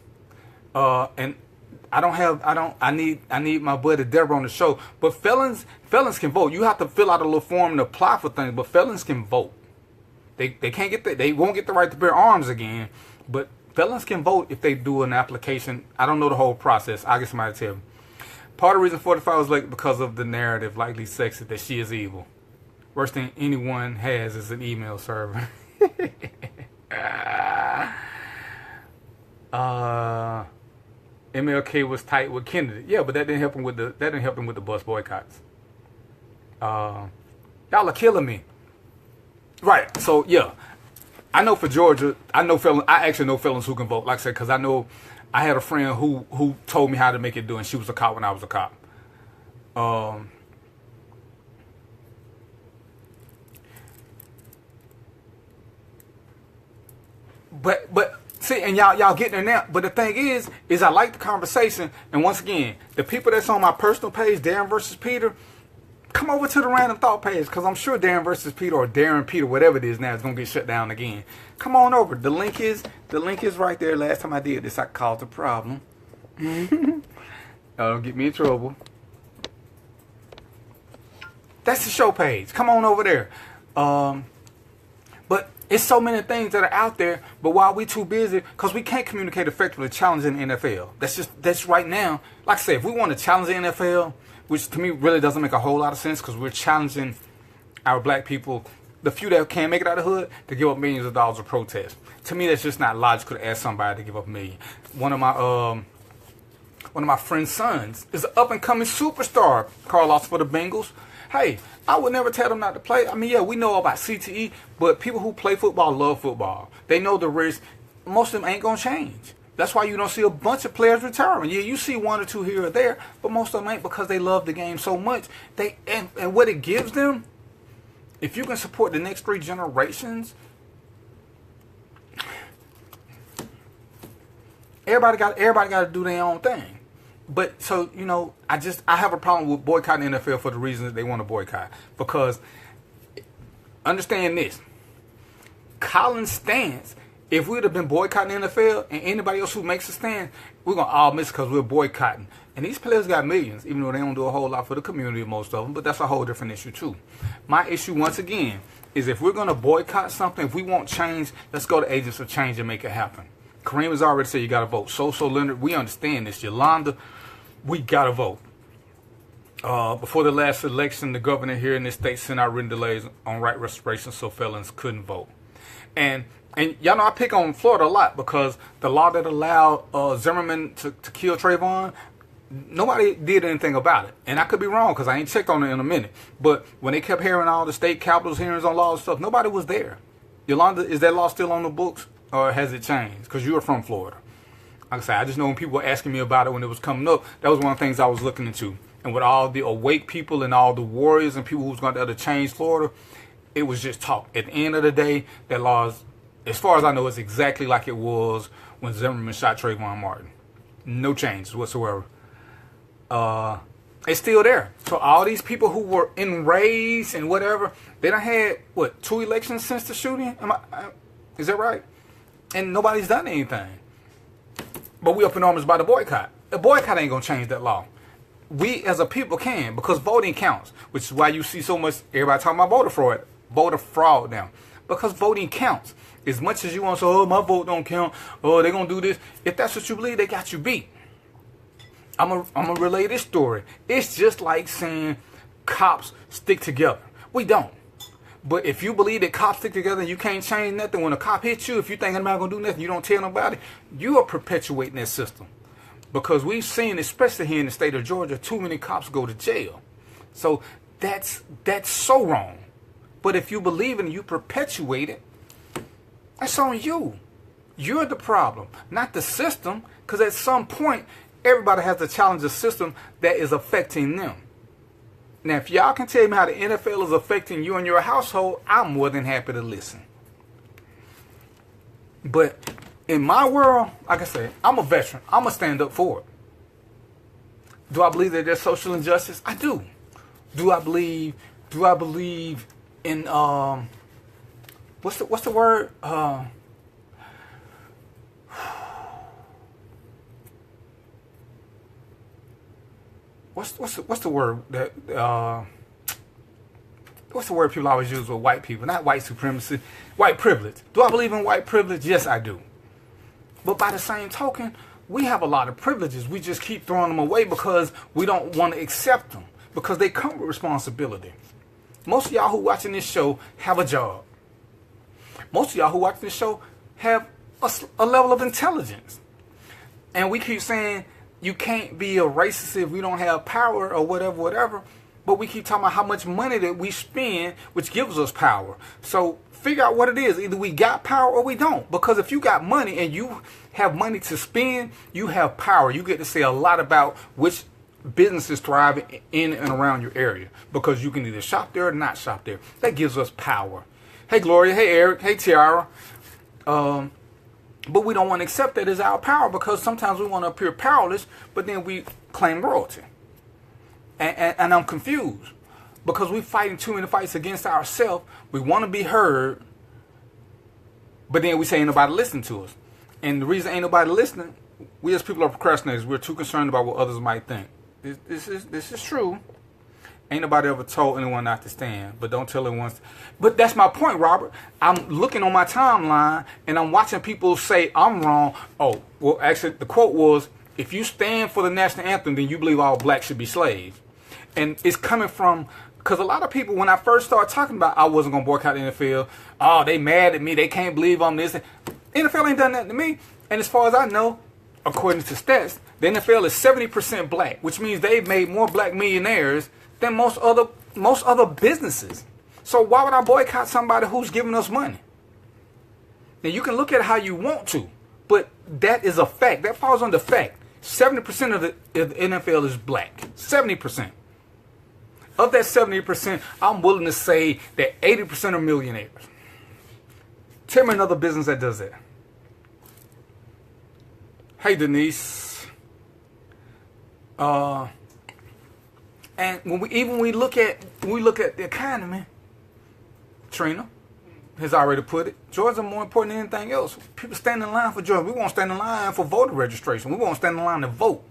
And I need my buddy Deborah on the show. But felons can vote. You have to fill out a little form to apply for things, but felons can vote. They can't get they won't get the right to bear arms again, but felons can vote if they do an application. I don't know the whole process. I'll get somebody to tell me. Part of the reason 45 was late because of the narrative, likely sexist, that she is evil. Worst thing anyone has is an email server. MLK was tight with Kennedy. Yeah, but that didn't help him with the bus boycotts. Y'all are killing me. Right. So yeah, I know for Georgia, I actually know felons who can vote. Like I said, because I know I had a friend who told me how to make it do, and she was a cop when I was a cop. But see, and y'all getting there now. But the thing is I like the conversation. And once again, the people that's on my personal page, Darren versus Peter, come over to the Random Thought page, because I'm sure Darren versus Peter or Darren Peter, whatever it is now, is gonna get shut down again. Come on over. The link is right there. Last time I did this, I caused a problem. Don't get me in trouble. That's the show page. Come on over there. But it's so many things that are out there, but while we too busy, because we can't communicate effectively challenging the NFL. That's right now. Like I said, if we want to challenge the NFL, which to me really doesn't make a whole lot of sense because we're challenging our black people, the few that can't make it out of the hood, to give up millions of dollars of protest. To me, that's just not logical to ask somebody to give up a million. One of my friend's sons is an up-and-coming superstar, Carlos, for the Bengals. Hey, I would never tell them not to play. I mean, yeah, we know about CTE, but people who play football love football. They know the risk. Most of them ain't going to change. That's why you don't see a bunch of players retiring. Yeah, you see one or two here or there, but most of them ain't because they love the game so much. And what it gives them, if you can support the next 3 generations, everybody got to do their own thing. But so, you know, I have a problem with boycotting the NFL for the reason that they want to boycott. Because understand this, Colin's stance, if we would have been boycotting the NFL and anybody else who makes a stand, we're going to all miss because we're boycotting. And these players got millions, even though they don't do a whole lot for the community, most of them. But that's a whole different issue too. My issue, once again, is if we're going to boycott something, if we want change, let's go to agents of change and make it happen. Kareem has already said you got to vote. So Leonard, we understand this. Yolanda, we got to vote. Before the last election, the governor here in this state sent out written delays on right restoration so felons couldn't vote. And y'all know I pick on Florida a lot because the law that allowed Zimmerman to kill Trayvon, nobody did anything about it. And I could be wrong because I ain't checked on it in a minute. But when they kept hearing all the state capitals hearings on law and stuff, nobody was there. Yolanda, is that law still on the books or has it changed? Because you are from Florida. Like I said, I just know when people were asking me about it when it was coming up, that was one of the things I was looking into. And with all the awake people and all the warriors and people who was going to change Florida, it was just talk. At the end of the day, that law is, as far as I know, it's exactly like it was when Zimmerman shot Trayvon Martin. No changes whatsoever. It's still there. So all these people who were enraged and whatever, they done had, 2 elections since the shooting? Is that right? And nobody's done anything. But we up in arms by the boycott. The boycott ain't going to change that law. We as a people can, because voting counts, which is why you see so much, everybody talking about voter fraud now. Because voting counts. As much as you want to say, oh, my vote don't count, oh, they're going to do this. If that's what you believe, they got you beat. I'm gonna relay this story. It's just like saying cops stick together. We don't. But if you believe that cops stick together and you can't change nothing, when a cop hits you, if you think I'm not going to do nothing, you don't tell nobody, you are perpetuating that system. Because we've seen, especially here in the state of Georgia, too many cops go to jail. So that's so wrong. But if you believe it and you perpetuate it, that's on you. You're the problem, not the system. Because at some point, everybody has to challenge the system that is affecting them. Now, if y'all can tell me how the NFL is affecting you and your household, I'm more than happy to listen. But in my world, like I said, I'm a veteran. I'm going to stand up for it. Do I believe that there's social injustice? I do. Do I believe in, what's the word? What's the word that what's the word people always use with white people? Not white supremacy, white privilege. Do I believe in white privilege? Yes, I do. But by the same token, we have a lot of privileges. We just keep throwing them away because we don't want to accept them because they come with responsibility. Most of y'all who watching this show have a job. Most of y'all who watch this show have a level of intelligence. And we keep saying you can't be a racist if we don't have power or whatever. But we keep talking about how much money that we spend, which gives us power. So figure out what it is. Either we got power or we don't. Because if you got money and you have money to spend, you have power. You get to say a lot about which businesses thrive in and around your area. Because you can either shop there or not shop there. That gives us power. Hey, Gloria. Hey, Eric. Hey, Tiara. But we don't want to accept that as our power because sometimes we want to appear powerless, but then we claim royalty. And I'm confused because we're fighting too many fights against ourselves. We want to be heard, but then we say ain't nobody listening to us. And the reason ain't nobody listening, we as people are procrastinators. We're too concerned about what others might think. This is true. Ain't nobody ever told anyone not to stand, but don't tell anyone. But that's my point, Robert. I'm looking on my timeline, and I'm watching people say I'm wrong. Oh, well, actually, the quote was, if you stand for the national anthem, then you believe all blacks should be slaves. And it's coming from, because a lot of people, when I first started talking about I wasn't going to boycott the NFL, oh, they mad at me, they can't believe I'm this. NFL ain't done nothing to me. And as far as I know, according to stats, the NFL is 70% black, which means they've made more black millionaires than most other businesses. So why would I boycott somebody who's giving us money? Now, you can look at it how you want to, but that is a fact. That falls under fact. 70% of the NFL is black. 70%. Of that 70%, I'm willing to say that 80% are millionaires. Tell me another business that does that. Hey, Denise. And when we look at the economy, Trina has already put it, Jordans are more important than anything else. People stand in line for Jordans. We won't stand in line for voter registration. We won't stand in line to vote.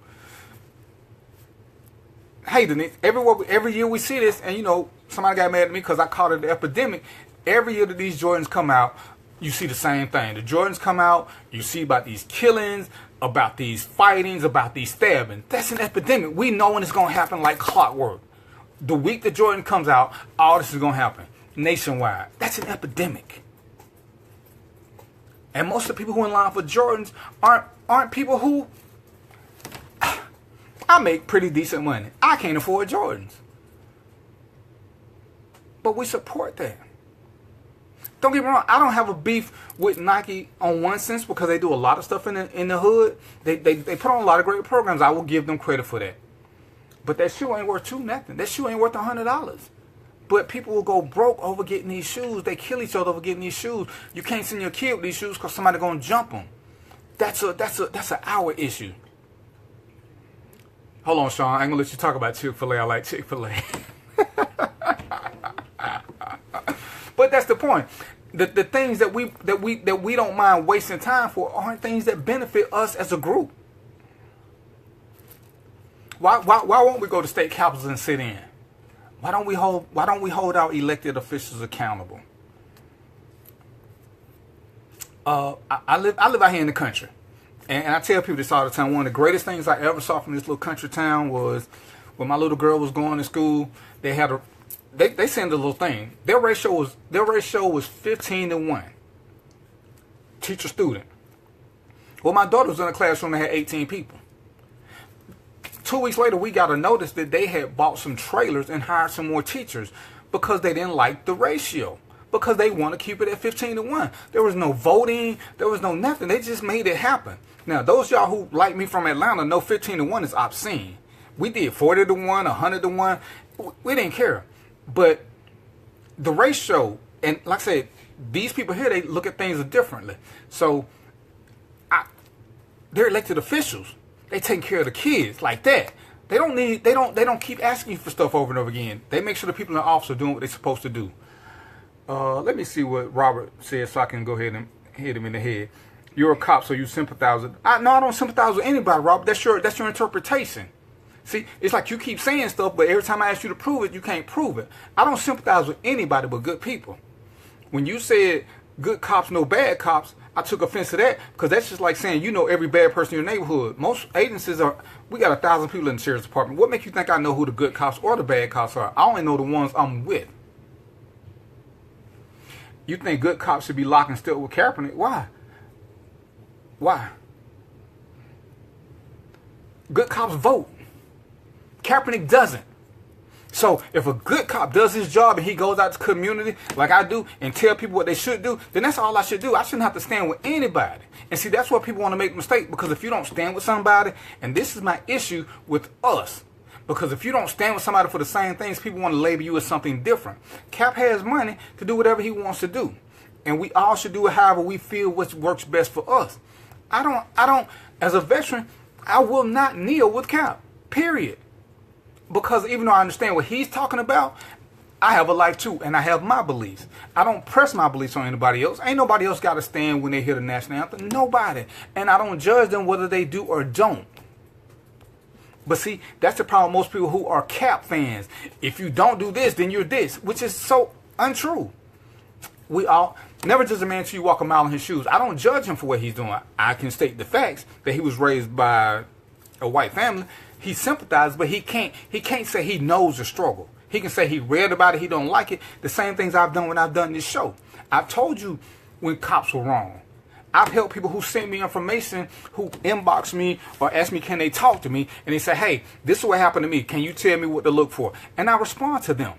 Hey, Denise, every year we see this, and you know, somebody got mad at me because I called it the epidemic. Every year that these Jordans come out, you see the same thing. The Jordans come out, you see about these killings, about these fightings, about these stabbings. That's an epidemic. We know when it's going to happen like clockwork. The week that Jordan comes out, all this is going to happen nationwide. That's an epidemic. And most of the people who are in line for Jordans aren't people who... I make pretty decent money. I can't afford Jordans. But we support that. Don't get me wrong, I don't have a beef with Nike on one sense because they do a lot of stuff in the hood. They put on a lot of great programs. I will give them credit for that. But that shoe ain't worth nothing. That shoe ain't worth $100. But people will go broke over getting these shoes. They kill each other over getting these shoes. You can't send your kid with these shoes because somebody gonna jump them. That's an our issue. Hold on, Sean. I ain't gonna let you talk about Chick-fil-A. I like Chick-fil-A. But that's the point. The things that we don't mind wasting time for aren't things that benefit us as a group. Why won't we go to state capitals and sit in? Why don't we hold our elected officials accountable? I live out here in the country. And I tell people this all the time. One of the greatest things I ever saw from this little country town was when my little girl was going to school. They had they sent a little thing. Their ratio was 15-1. Teacher student. Well, my daughter was in a classroom that had 18 people. 2 weeks later, we got a notice that they had bought some trailers and hired some more teachers because they didn't like the ratio. Because they want to keep it at 15-1. There was no voting. There was no nothing. They just made it happen. Now, those y'all who like me from Atlanta know 15-1 is obscene. We did 40-1, 100-1. We didn't care. But the ratio, and like I said, these people here, they look at things differently. So, they're elected officials. They take care of the kids like that. They don't keep asking you for stuff over and over again. They make sure the people in the office are doing what they're supposed to do. Let me see what Robert said so I can go ahead and hit him in the head. You're a cop, so you sympathize with... No, I don't sympathize with anybody, Robert. That's your interpretation. See, it's like you keep saying stuff, but every time I ask you to prove it, you can't prove it. I don't sympathize with anybody but good people. When you said good cops know bad cops, I took offense to that because that's just like saying you know every bad person in your neighborhood. Most agencies are... We got 1,000 people in the sheriff's department. What makes you think I know who the good cops or the bad cops are? I only know the ones I'm with. You think good cops should be locked and step with Kaepernick? Why? Why? Good cops vote. Kaepernick doesn't. So if a good cop does his job and he goes out to the community like I do and tell people what they should do, then that's all I should do. I shouldn't have to stand with anybody. And see, that's where people want to make mistakes, because if you don't stand with somebody, and this is my issue with us, because if you don't stand with somebody for the same things, people want to label you as something different. Cap has money to do whatever he wants to do. And we all should do it however we feel what works best for us. I don't, as a veteran, I will not kneel with Cap. Period. Because even though I understand what he's talking about, I have a life too, and I have my beliefs. I don't press my beliefs on anybody else. Ain't nobody else got to stand when they hear the national anthem. Nobody. And I don't judge them whether they do or don't. But see, that's the problem with most people who are Cap fans. If you don't do this, then you're this, which is so untrue. We all, never judge a man until you walk a mile in his shoes. I don't judge him for what he's doing. I can state the facts that he was raised by a white family, he sympathizes, but he can't say he knows the struggle. He can say he read about it, he don't like it. The same things I've done when I've done this show. I've told you when cops were wrong. I've helped people who sent me information, who inbox me or ask me, can they talk to me? And they say, hey, this is what happened to me. Can you tell me what to look for? And I respond to them.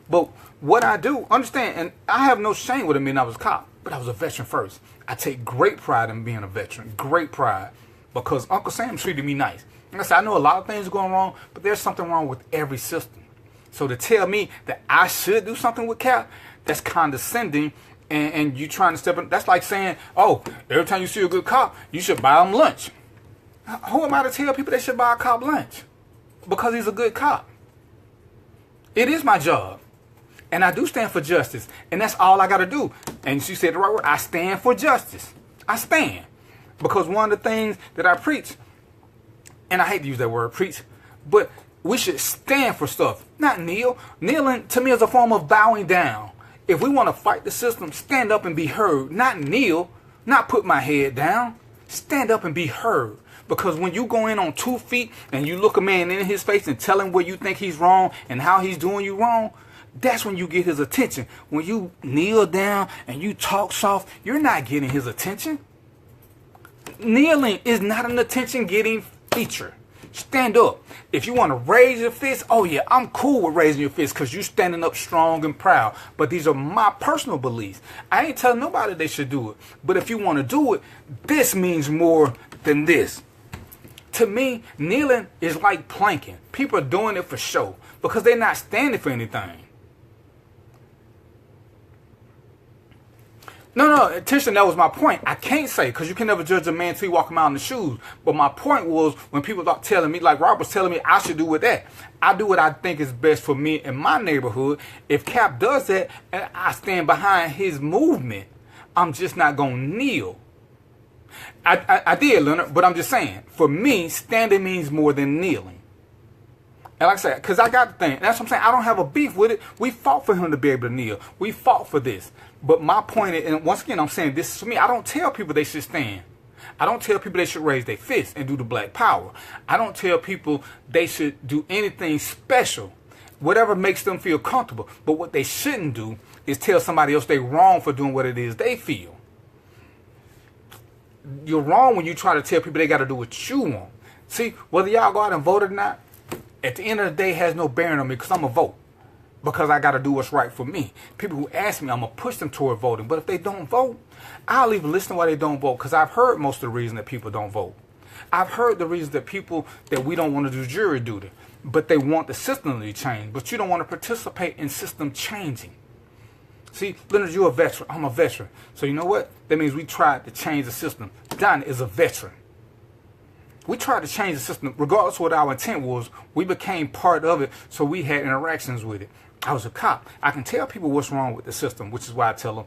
But what I do, understand, and I have no shame with admitting I was a cop, but I was a veteran first. I take great pride in being a veteran, great pride, because Uncle Sam treated me nice. Like I said, I know a lot of things are going wrong, but there's something wrong with every system. So to tell me that I should do something with Cap, that's condescending. And you trying to step in, that's like saying, oh, every time you see a good cop, you should buy him lunch. Who am I to tell people they should buy a cop lunch? Because he's a good cop. It is my job. And I do stand for justice. And that's all I got to do. And she said the right word, I stand for justice. I stand. Because one of the things that I preach, and I hate to use that word, preach, but we should stand for stuff, not kneel. Kneeling to me is a form of bowing down. If we want to fight the system, stand up and be heard. Not kneel, not put my head down. Stand up and be heard. Because when you go in on 2 feet and you look a man in his face and tell him where you think he's wrong and how he's doing you wrong, that's when you get his attention. When you kneel down and you talk soft, you're not getting his attention. Kneeling is not an attention-getting feature. Stand up. If you want to raise your fist, oh yeah, I'm cool with raising your fist because you're standing up strong and proud. But these are my personal beliefs. I ain't telling nobody they should do it. But if you want to do it, this means more than this. To me, kneeling is like planking. People are doing it for show because they're not standing for anything. No, attention, that was my point. I can't say, because you can never judge a man till you walk him out in the shoes. But my point was, when people start telling me, like Rob was telling me, I should do with that. I do what I think is best for me in my neighborhood. If Cap does that, and I stand behind his movement, I'm just not going to kneel. I did, Leonard, but I'm just saying, for me, standing means more than kneeling. And like I said, because I got the thing. That's what I'm saying. I don't have a beef with it. We fought for him to be able to kneel. We fought for this. But my point is, and once again, I'm saying this is for me. I don't tell people they should stand. I don't tell people they should raise their fists and do the black power. I don't tell people they should do anything special. Whatever makes them feel comfortable. But what they shouldn't do is tell somebody else they're wrong for doing what it is they feel. You're wrong when you try to tell people they got to do what you want. See, whether y'all go out and vote or not, at the end of the day, has no bearing on me because I'm going to vote. Because I got to do what's right for me. People who ask me, I'm going to push them toward voting. But if they don't vote, I'll even listen to why they don't vote. Because I've heard most of the reason that people don't vote. I've heard the reason that people, that we don't want to do jury duty. But they want the system to be changed. But you don't want to participate in system changing. See, Leonard, you're a veteran. I'm a veteran. So you know what? That means we tried to change the system. Don is a veteran. We tried to change the system, regardless of what our intent was. We became part of it, so we had interactions with it. I was a cop. I can tell people what's wrong with the system, which is why I tell them,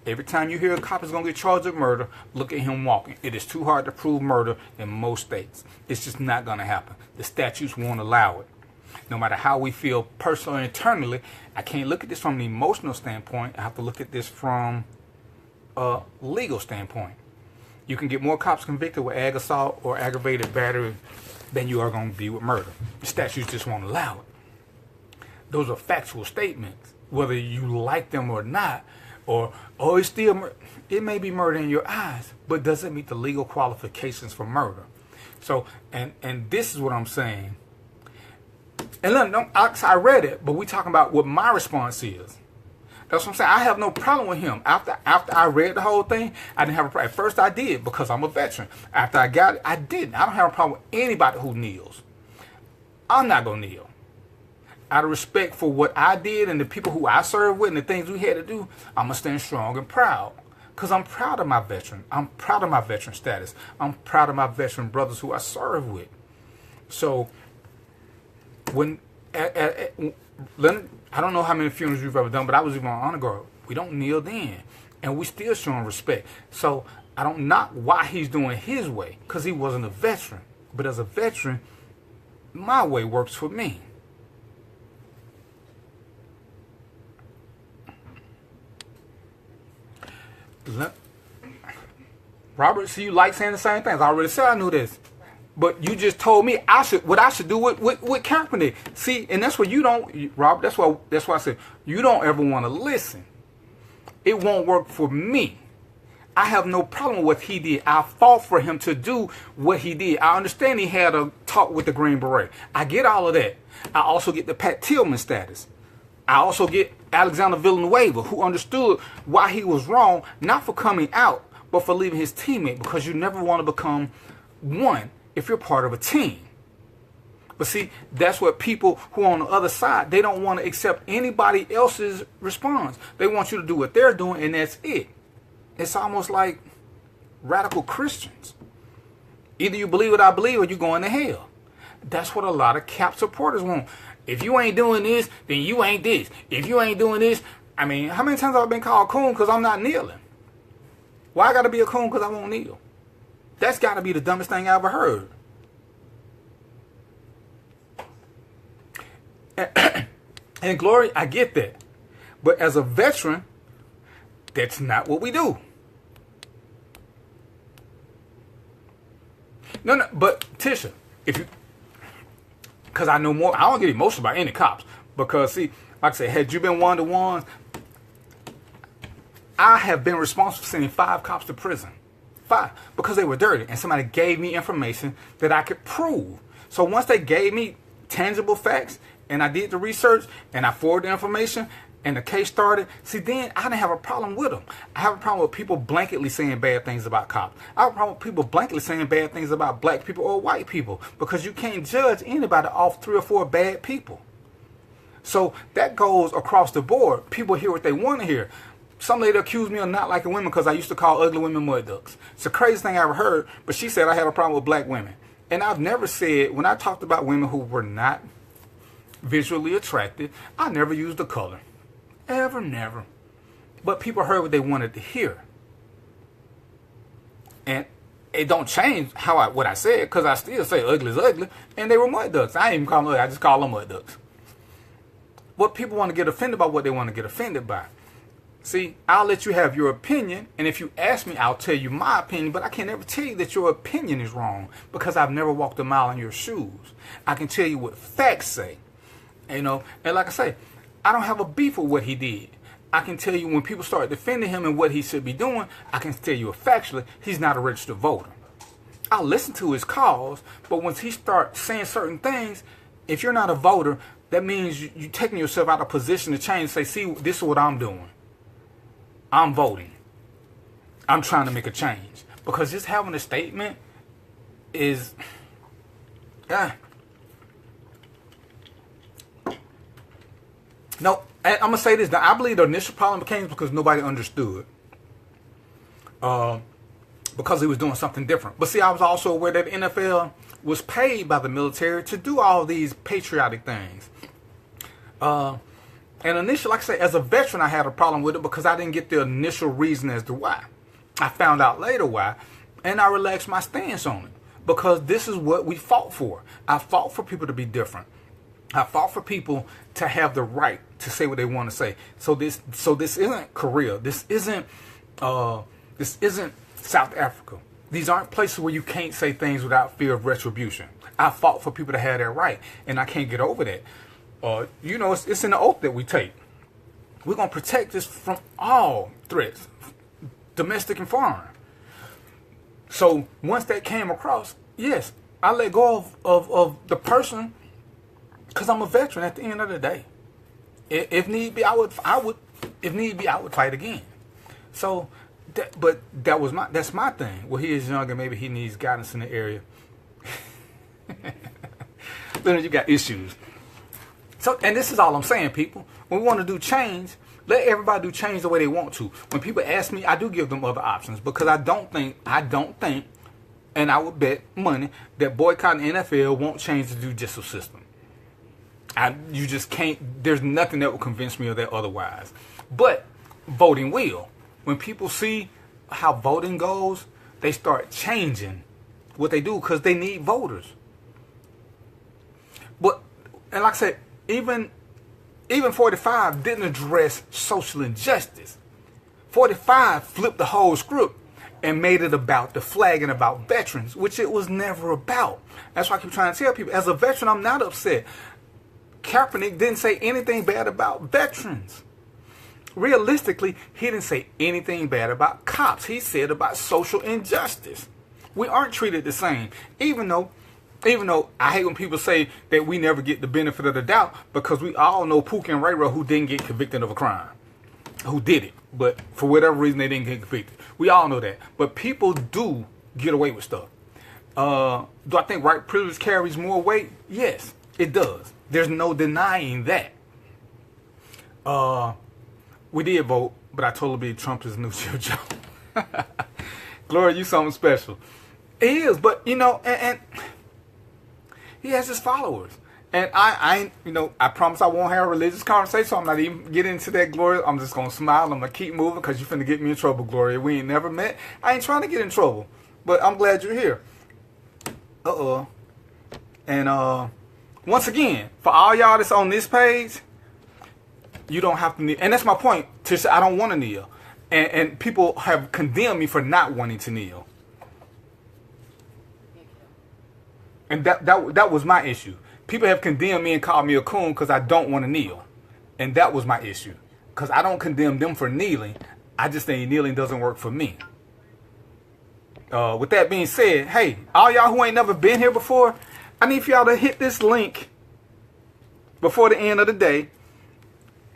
every time you hear a cop is going to get charged with murder, look at him walking. It is too hard to prove murder in most states. It's just not going to happen. The statutes won't allow it. No matter how we feel personally or internally, I can't look at this from an emotional standpoint. I have to look at this from a legal standpoint. You can get more cops convicted with ag assault or aggravated battery than you are going to be with murder. The statutes just won't allow it. Those are factual statements, whether you like them or not, or, oh, it's still, it may be murder in your eyes, but does it meet the legal qualifications for murder? So, and this is what I'm saying. And look, I read it, but we talking about what my response is. That's what I'm saying. I have no problem with him. After I read the whole thing, I didn't have a problem. At first I did because I'm a veteran. After I got it, I didn't. I don't have a problem with anybody who kneels. I'm not going to kneel. Out of respect for what I did and the people who I served with and the things we had to do, I'm going to stand strong and proud. Because I'm proud of my veteran. I'm proud of my veteran status. I'm proud of my veteran brothers who I serve with. So, when Leonard, I don't know how many funerals you've ever done, but I was even on honor guard. We don't kneel then. And we still show him respect. So I don't knock why he's doing his way, because he wasn't a veteran. But as a veteran, my way works for me. Robert, see, you like saying the same things. I already said I knew this. But you just told me I should do with Kaepernick. See, and that's where you don't, Rob. That's why I said you don't ever want to listen. It won't work for me. I have no problem with what he did. I fought for him to do what he did. I understand he had a talk with the Green Beret. I get all of that. I also get the Pat Tillman status. I also get Alexander Villanueva, who understood why he was wrong, not for coming out, but for leaving his teammate, because you never want to become one if you're part of a team. But see, that's what people who are on the other side, they don't want to accept anybody else's response. They want you to do what they're doing, and that's it. It's almost like radical Christians. Either you believe what I believe or you're going to hell. That's what a lot of Cap supporters want. If you ain't doing this, then you ain't this. If you ain't doing this, I mean, how many times have I been called coon because I'm not kneeling? Why I got to be a coon because I won't kneel? That's got to be the dumbest thing I ever heard. And Glory, I get that. But as a veteran, that's not what we do. No, but Tisha, if you, because I know more, I don't get emotional about any cops. Because see, like I said, had you been one-to-one, I have been responsible for sending 5 cops to prison. 5, because they were dirty. And somebody gave me information that I could prove. So once they gave me tangible facts, and I did the research, and I forwarded the information, and the case started, see, then I didn't have a problem with them. I have a problem with people blanketly saying bad things about cops. I have a problem with people blanketly saying bad things about black people or white people, because you can't judge anybody off 3 or 4 bad people. So that goes across the board. People hear what they want to hear. Some lady accused me of not liking women because I used to call ugly women mud ducks. It's the craziest thing I ever heard, but she said I had a problem with black women. And I've never said, when I talked about women who were not visually attractive, I never used the color. Ever, never. But people heard what they wanted to hear. And it don't change what I said, because I still say ugly is ugly, and they were mud ducks. I ain't even call them ugly, I just call them mud ducks. What people want to get offended by, what they want to get offended by. See, I'll let you have your opinion, and if you ask me, I'll tell you my opinion, but I can never tell you that your opinion is wrong, because I've never walked a mile in your shoes. I can tell you what facts say. You know, and like I say, I don't have a beef with what he did. I can tell you when people start defending him and what he should be doing, I can tell you factually, he's not a registered voter. I'll listen to his calls, but once he starts saying certain things, if you're not a voter, that means you're taking yourself out of position to change and say, see, this is what I'm doing. I'm voting. I'm trying to make a change. Because just having a statement is... No, I'm going to say this. Now, I believe the initial problem came because nobody understood. Because he was doing something different. But see, I was also aware that the NFL was paid by the military to do all these patriotic things. And initially, like I say, as a veteran, I had a problem with it because I didn't get the initial reason as to why. I found out later why, and I relaxed my stance on it. Because this is what we fought for. I fought for people to be different. I fought for people to have the right to say what they want to say. So this isn't Korea. This isn't South Africa. These aren't places where you can't say things without fear of retribution. I fought for people to have that right, and I can't get over that. You know, it's in the oath that we take. We're gonna protect this from all threats, domestic and foreign. So once that came across, yes, I let go of the person. Because I'm a veteran at the end of the day. If need be, I would fight again. So, that's my thing. Well, he is young and maybe he needs guidance in the area. Then you got issues. So, and this is all I'm saying, people. When we want to do change, let everybody do change the way they want to. When people ask me, I do give them other options because I don't think, and I would bet money that boycotting the NFL won't change the judicial system. You just can't, there's nothing that will convince me of that otherwise. But voting will. When people see how voting goes, they start changing what they do because they need voters. But, and like I said, even 45 didn't address social injustice. 45 flipped the whole script and made it about the flag and about veterans, which it was never about. That's why I keep trying to tell people, as a veteran, I'm not upset. Kaepernick didn't say anything bad about veterans. Realistically, he didn't say anything bad about cops. He said about social injustice. We aren't treated the same, even though I hate when people say that we never get the benefit of the doubt, because we all know Pookie and Ray Ray who didn't get convicted of a crime, who did it, but for whatever reason they didn't get convicted. We all know that. But people do get away with stuff. Do I think white privilege carries more weight? Yes, it does. There's no denying that. We did vote, but I totally believe Trump is the new Joe Joe. Gloria, you something special. He is, but and he has his followers. And I promise I won't have a religious conversation, so I'm not even getting into that, Gloria. I'm just going to smile. I'm going to keep moving because you're finna get me in trouble, Gloria. We ain't never met. I ain't trying to get in trouble, but I'm glad you're here. And once again, for all y'all that's on this page, you don't have to kneel. And that's my point, Tisha. I don't want to kneel. And people have condemned me for not wanting to kneel. And that was my issue. People have condemned me and called me a coon because I don't want to kneel. And that was my issue. Because I don't condemn them for kneeling. I just think kneeling doesn't work for me. With that being said, hey, all y'all who ain't never been here before, I need for y'all to hit this link before the end of the day.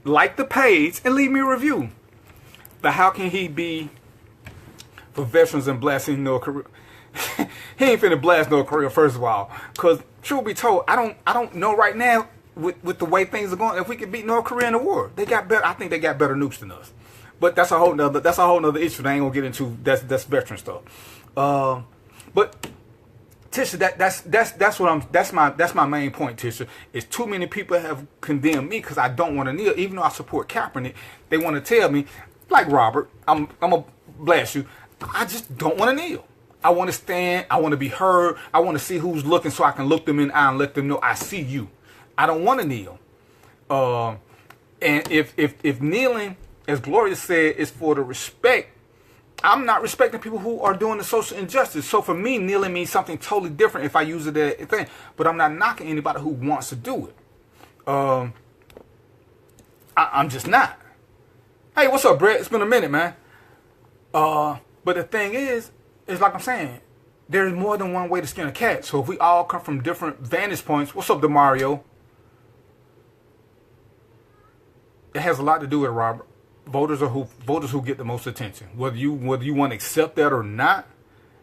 Like the page and leave me a review. But how can he be for veterans and blasting North Korea? He ain't finna blast North Korea, first of all. Because, truth be told, I don't know right now with the way things are going if we can beat North Korea in the war. They got better. I think they got better nukes than us. But that's a whole nother issue that I ain't gonna get into. That's veteran stuff. But Tisha, that's my main point, Tisha. Is too many people have condemned me because I don't want to kneel, even though I support Kaepernick. They want to tell me, like Robert, I'm gonna blast you. I just don't want to kneel. I want to stand. I want to be heard. I want to see who's looking so I can look them in the eye and let them know I see you. I don't want to kneel. And if kneeling, as Gloria said, is for the respect, I'm not respecting people who are doing the social injustice. So for me, kneeling means something totally different if I use it as a thing. But I'm not knocking anybody who wants to do it. I'm just not. Hey, what's up, Brett? It's been a minute, man. But the thing is like I'm saying, there's more than one way to skin a cat. So if we all come from different vantage points, what's up, DeMario? It has a lot to do with it, Robert. Voters who get the most attention. Whether you want to accept that or not,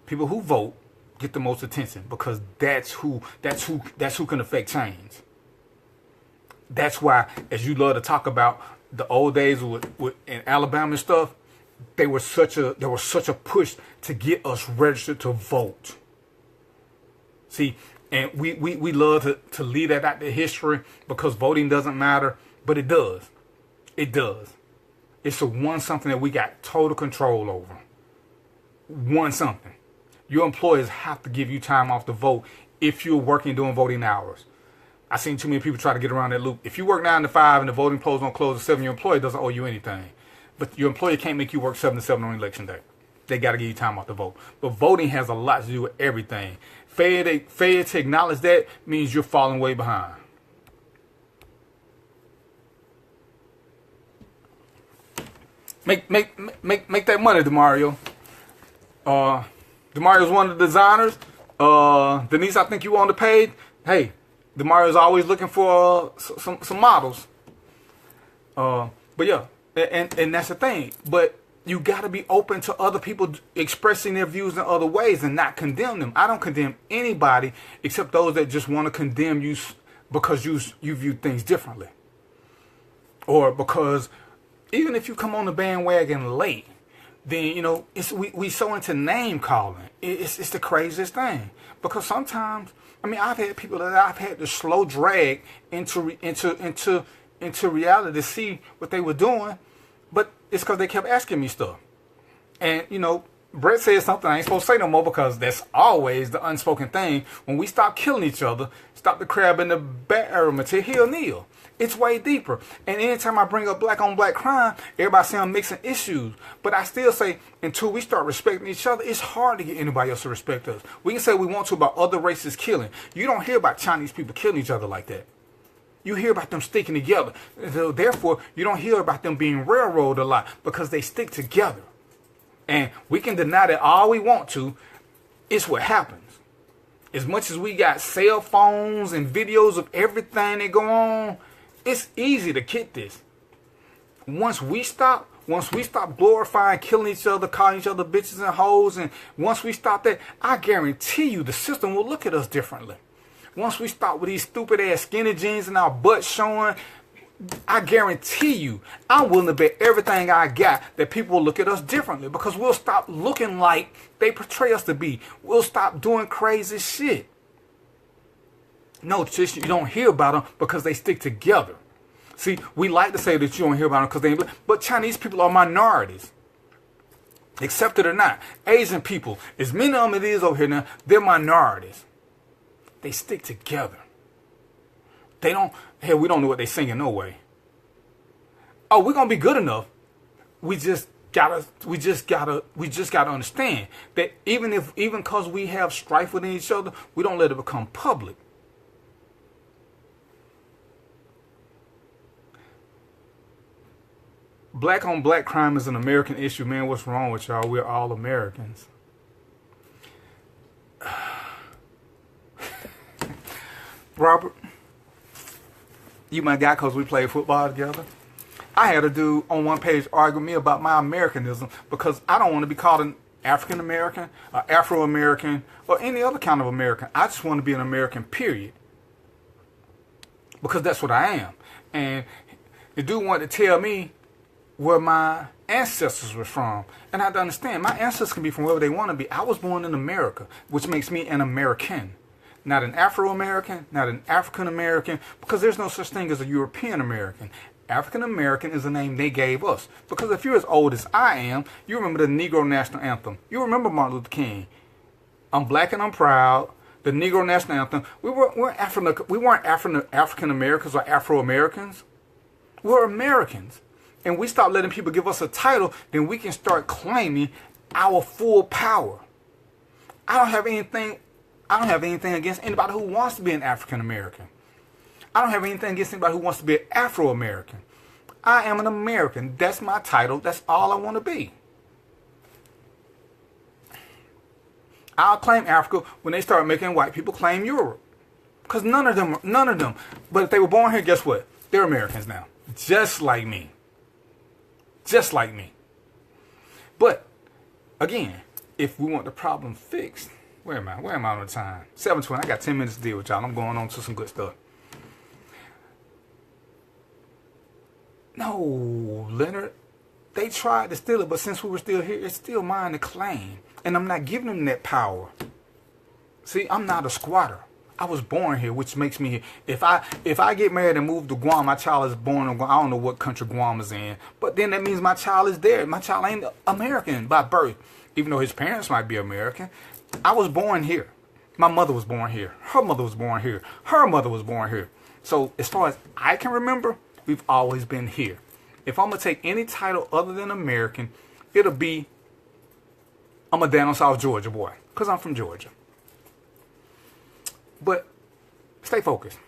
people who vote get the most attention because that's who can affect change. That's why, as you love to talk about the old days with in Alabama and stuff, there was such a push to get us registered to vote. See, and we love to leave that out to history because voting doesn't matter, but it does. It does. It's the one something that we got total control over. One something. Your employers have to give you time off to vote if you're working doing voting hours. I've seen too many people try to get around that loop. If you work 9 to 5 and the voting polls don't close at 7, your employer doesn't owe you anything. But your employer can't make you work 7 to 7 on election day. They got to give you time off to vote. But voting has a lot to do with everything. Fair to acknowledge that means you're falling way behind. Make that money, DeMario. DeMario's one of the designers. Denise, I think you on the page. Hey, DeMario's always looking for some models. But yeah, and that's the thing. But you got to be open to other people expressing their views in other ways and not condemn them. I don't condemn anybody except those that just want to condemn you because you view things differently. Or because even if you come on the bandwagon late, then, we so into name calling. It's the craziest thing. Because sometimes, I've had people that I've had to slow drag into reality to see what they were doing, but it's because they kept asking me stuff. And, Brett said something I ain't supposed to say no more because that's always the unspoken thing. When we stop killing each other, stop the crab in the barrel material Neil. It's way deeper. And anytime I bring up black on black crime, everybody say I'm mixing issues. But I still say until we start respecting each other, it's hard to get anybody else to respect us. We can say we want to about other races killing. You don't hear about Chinese people killing each other like that. You hear about them sticking together. So therefore, you don't hear about them being railroaded a lot because they stick together. And we can deny that all we want to. It's what happens. As much as we got cell phones and videos of everything that go on, it's easy to get this. Once we stop glorifying killing each other, calling each other bitches and hoes, and once we stop that, I guarantee you the system will look at us differently. Once we stop with these stupid ass skinny jeans and our butts showing, I guarantee you, I'm willing to bet everything I got that people will look at us differently because we'll stop looking like they portray us to be. We'll stop doing crazy shit. No, just you don't hear about them because they stick together. See, we like to say that you don't hear about them because they ain't, but Chinese people are minorities. Accept it or not. Asian people, as many of them it is over here now, they're minorities. They stick together. They don't, hell, we don't know what they're singing no way. Oh, we're gonna be good enough. We just gotta understand that even cause we have strife within each other, we don't let it become public. Black on black crime is an American issue, man. What's wrong with y'all? We're all Americans. Robert, you my guy because we played football together. I had a dude on one page argue with me about my Americanism because I don't want to be called an African American, Afro American, or any other kind of American. I just want to be an American, period. Because that's what I am. And the dude wanted to tell me where my ancestors were from. And I have to understand, my ancestors can be from wherever they want to be. I was born in America, which makes me an American. Not an Afro-American, not an African-American, because there's no such thing as a European-American. African-American is the name they gave us. Because if you're as old as I am, you remember the Negro National Anthem. You remember Martin Luther King. I'm black and I'm proud. The Negro National Anthem. We weren't African-Americans or Afro-Americans. We're Americans. And we stop letting people give us a title, then we can start claiming our full power. I don't have anything against anybody who wants to be an African American. I don't have anything against anybody who wants to be an Afro American. I am an American. That's my title. That's all I want to be. I'll claim Africa when they start making white people claim Europe. Because none of them. But if they were born here, guess what? They're Americans now. Just like me. Just like me. But, again, if we want the problem fixed, where am I? Where am I on the time? 7:20. I got 10 minutes to deal with y'all. I'm going on to some good stuff. No, Leonard. They tried to steal it, but since we were still here, it's still mine to claim. And I'm not giving them that power. See, I'm not a squatter. I was born here, which makes me here. If I get married and move to Guam, my child is born in Guam. I don't know what country Guam is in. But then that means my child is there. My child ain't American by birth. Even though his parents might be American. I was born here. My mother was born here. Her mother was born here. Her mother was born here. So as far as I can remember, we've always been here. If I'm going to take any title other than American, it'll be, I'm a down South Georgia boy. Because I'm from Georgia. But stay focused.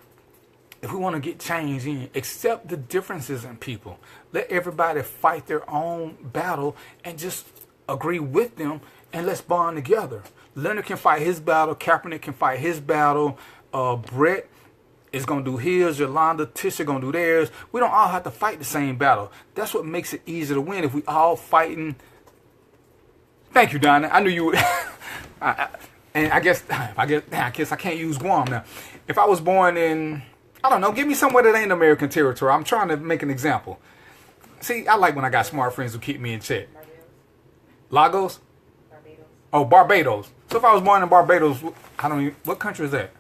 If we want to get change in, accept the differences in people. Let everybody fight their own battle and just agree with them and let's bond together. Leonard can fight his battle. Kaepernick can fight his battle. Brett is going to do his. Yolanda, Tisha going to do theirs. We don't all have to fight the same battle. That's what makes it easier to win if we all fighting. Thank you, Donna. I knew you would. And I guess I can't use Guam now. If I was born in, I don't know, give me somewhere that ain't American territory. I'm trying to make an example. See, I like when I got smart friends who keep me in check. Lagos? Barbados. Oh, Barbados. So if I was born in Barbados, what country is that?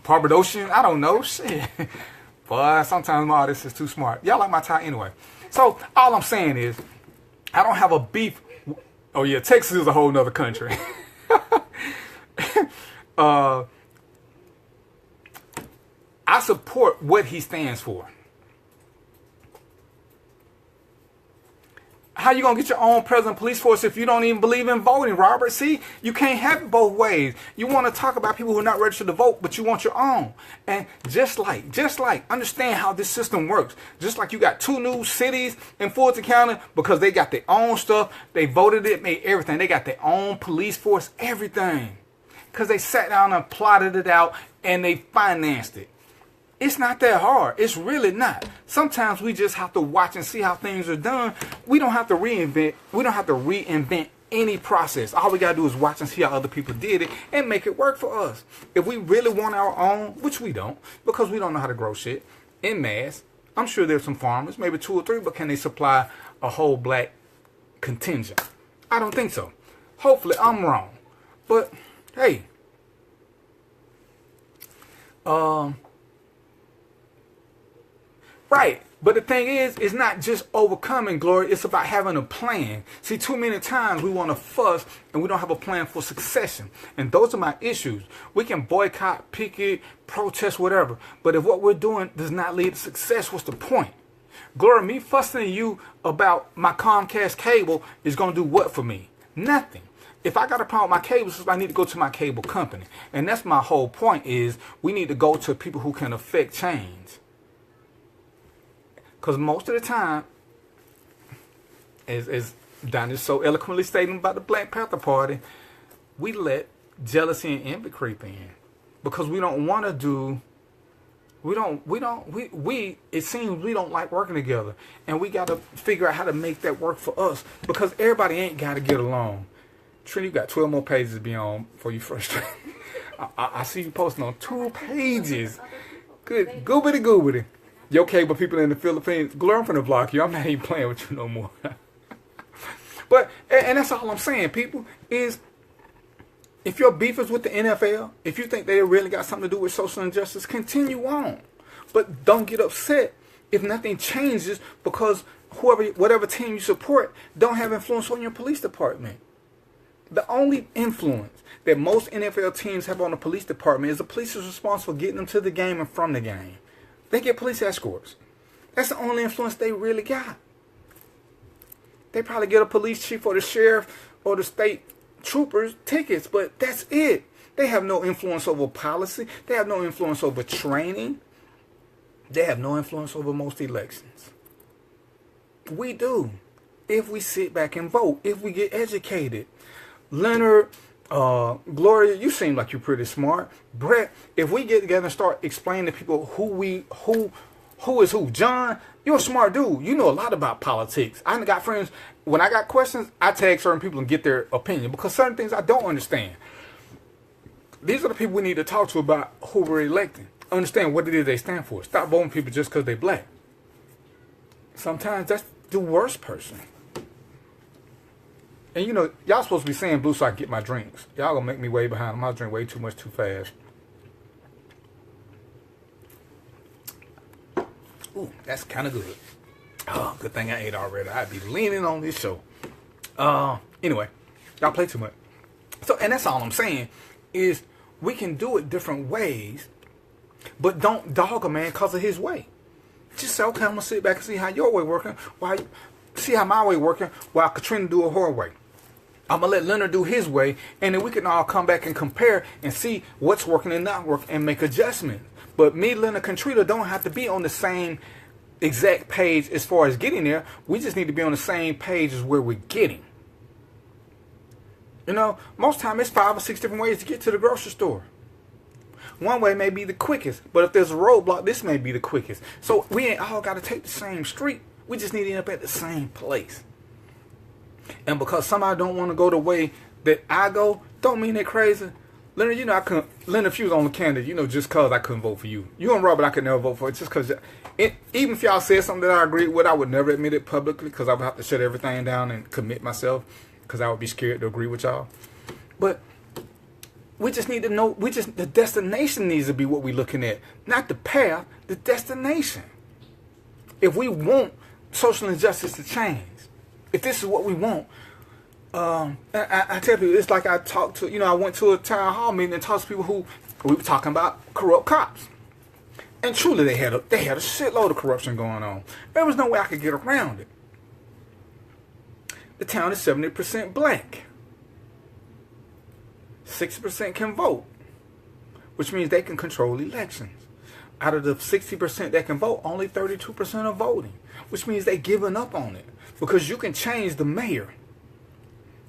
Barbadosian? I don't know. Shit. But sometimes all this is too smart. Y'all like my tie anyway. So all I'm saying is, I don't have a beef Oh yeah, Texas is a whole nother country. I support what he stands for. How you gonna get your own president police force if you don't even believe in voting, Robert? See, you can't have it both ways. You want to talk about people who are not registered to vote, but you want your own. And just like, understand how this system works. Just like you got 2 new cities in Fulton County because they got their own stuff. They voted it, made everything. They got their own police force, everything. Because they sat down and plotted it out and they financed it. It's not that hard. It's really not. Sometimes we just have to watch and see how things are done. We don't have to reinvent. We don't have to reinvent any process. All we got to do is watch and see how other people did it and make it work for us. If we really want our own, which we don't, because we don't know how to grow shit en masse. I'm sure there's some farmers, maybe 2 or 3, but can they supply a whole black contingent? I don't think so. Hopefully I'm wrong. But, hey. Right. But the thing is, it's not just overcoming, Glory. It's about having a plan. See, too many times we want to fuss and we don't have a plan for succession. And those are my issues. We can boycott, picket, protest, whatever. But if what we're doing does not lead to success, what's the point? Glory, me fussing at you about my Comcast cable is going to do what for me? Nothing. If I got a problem with my cable, I need to go to my cable company. And that's my whole point is we need to go to people who can affect change. Because most of the time, as Donnie so eloquently stating about the Black Panther Party, we let jealousy and envy creep in. Because we don't want to do, it seems we don't like working together. And we got to figure out how to make that work for us. Because everybody ain't got to get along. Trini, you got 12 more pages to be on before you frustrate. I see you posting on 2 pages. Good, goobity. You okay with people in the Philippines? Glory, I'm finna block you. I'm not even playing with you no more. But, and that's all I'm saying, people, is if your beef is with the NFL, if you think they really got something to do with social injustice, continue on. But don't get upset if nothing changes because whatever team you support don't have influence on your police department. The only influence that most NFL teams have on the police department is the police is responsible for getting them to the game and from the game. They get police escorts. That's the only influence they really got. They probably get a police chief or the sheriff or the state troopers tickets, but that's it. They have no influence over policy. They have no influence over training. They have no influence over most elections. We do. If we sit back and vote, if we get educated. Leonard, Gloria, you seem like you're pretty smart. Brett, if we get together and start explaining to people who is who. John, you're a smart dude. You know a lot about politics. I got friends, when I got questions, I tag certain people and get their opinion because certain things I don't understand. These are the people we need to talk to about who we're electing. Understand what it is they stand for. Stop voting people just because they're black. Sometimes that's the worst person. And you know, y'all supposed to be saying blue so I can get my drinks. Y'all gonna make me way behind. I'm gonna drink way too much too fast. Ooh, that's kind of good. Oh, good thing I ate already. I'd be leaning on this show. Anyway, y'all play too much. So, and that's all I'm saying is we can do it different ways, but don't dog a man because of his way. Just say, okay, I'm gonna sit back and see how your way working. See how my way working while Katrina do it her way. I'm going to let Leonard do his way, and then we can all come back and compare and see what's working and not working and make adjustments. But me, Leonard, Katrina don't have to be on the same exact page as far as getting there. We just need to be on the same page as where we're getting. You know, most time it's 5 or 6 different ways to get to the grocery store. One way may be the quickest, but if there's a roadblock, this may be the quickest. So we ain't all got to take the same street. We just need to end up at the same place. And because somebody don't want to go the way that I go, don't mean they're crazy. Leonard, you know, Leonard, if you was on the candidate, you know, just because I couldn't vote for you. You and Robert, I could never vote for it just because. Even if y'all said something that I agreed with, I would never admit it publicly because I would have to shut everything down and commit myself because I would be scared to agree with y'all. But we just need to know, the destination needs to be what we're looking at. Not the path, the destination. If we want social injustice to change, if this is what we want, I tell people, it's like I talked to, I went to a town hall meeting and talked to people who, we were talking about corrupt cops. And truly, they had a shitload of corruption going on. There was no way I could get around it. The town is 70% black. 60% can vote, which means they can control elections. Out of the 60% that can vote, only 32% are voting, which means they're giving up on it. Because you can change the mayor.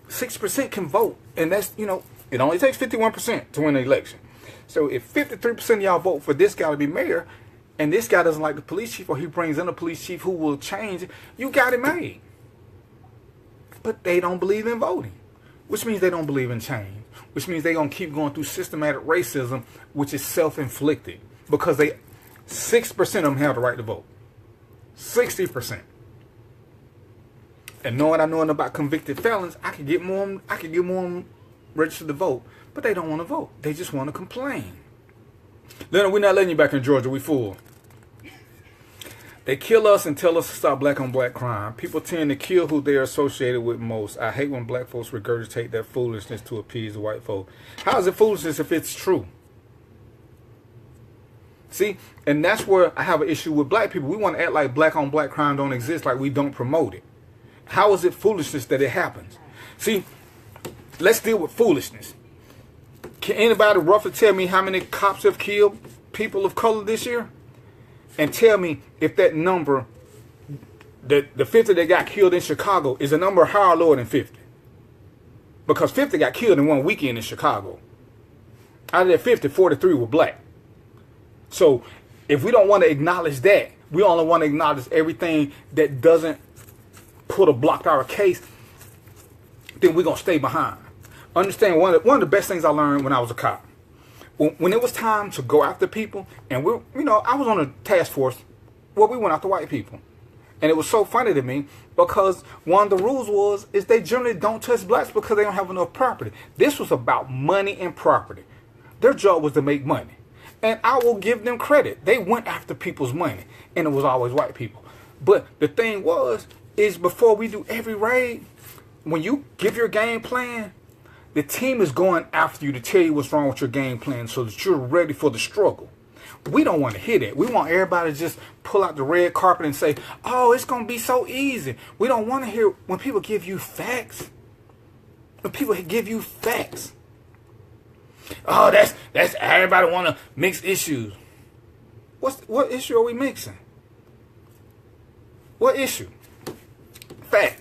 6% can vote, and that's, it only takes 51% to win an election. So if 53% of y'all vote for this guy to be mayor, and this guy doesn't like the police chief, or he brings in a police chief who will change it, you got it made. But they don't believe in voting, which means they don't believe in change, which means they're going to keep going through systematic racism, which is self-inflicted, because 6% of them have the right to vote. 60%. And knowing I know about convicted felons, I could get more of them registered to vote. But they don't want to vote. They just want to complain. Leonard, we're not letting you back in Georgia. We full. They kill us and tell us to stop black on black crime. People tend to kill who they are associated with most. I hate when black folks regurgitate that foolishness to appease the white folk. How is it foolishness if it's true? See, and that's where I have an issue with black people. We want to act like black on black crime don't exist, like we don't promote it. How is it foolishness that it happens? See, let's deal with foolishness. Can anybody roughly tell me how many cops have killed people of color this year? And tell me if that number, the 50 that got killed in Chicago, is a number higher or lower than 50? Because 50 got killed in one weekend in Chicago. Out of that 50, 43 were black. So if we don't want to acknowledge that, we only want to acknowledge everything that doesn't put a block to our case, then we're going to stay behind. Understand, one of the best things I learned when I was a cop, when it was time to go after people, and I was on a task force where we went after white people. And it was so funny to me because one of the rules is they generally don't touch blacks because they don't have enough property. This was about money and property. Their job was to make money. And I will give them credit. They went after people's money, and it was always white people. But the thing is before we do every raid, when you give your game plan, the team is going after you to tell you what's wrong with your game plan so that you're ready for the struggle. We don't want to hear that. We want everybody to just pull out the red carpet and say, oh, it's going to be so easy. We don't want to hear when people give you facts. When people give you facts. Oh, that's everybody want to mix issues. What issue are we mixing? What issue? Fact.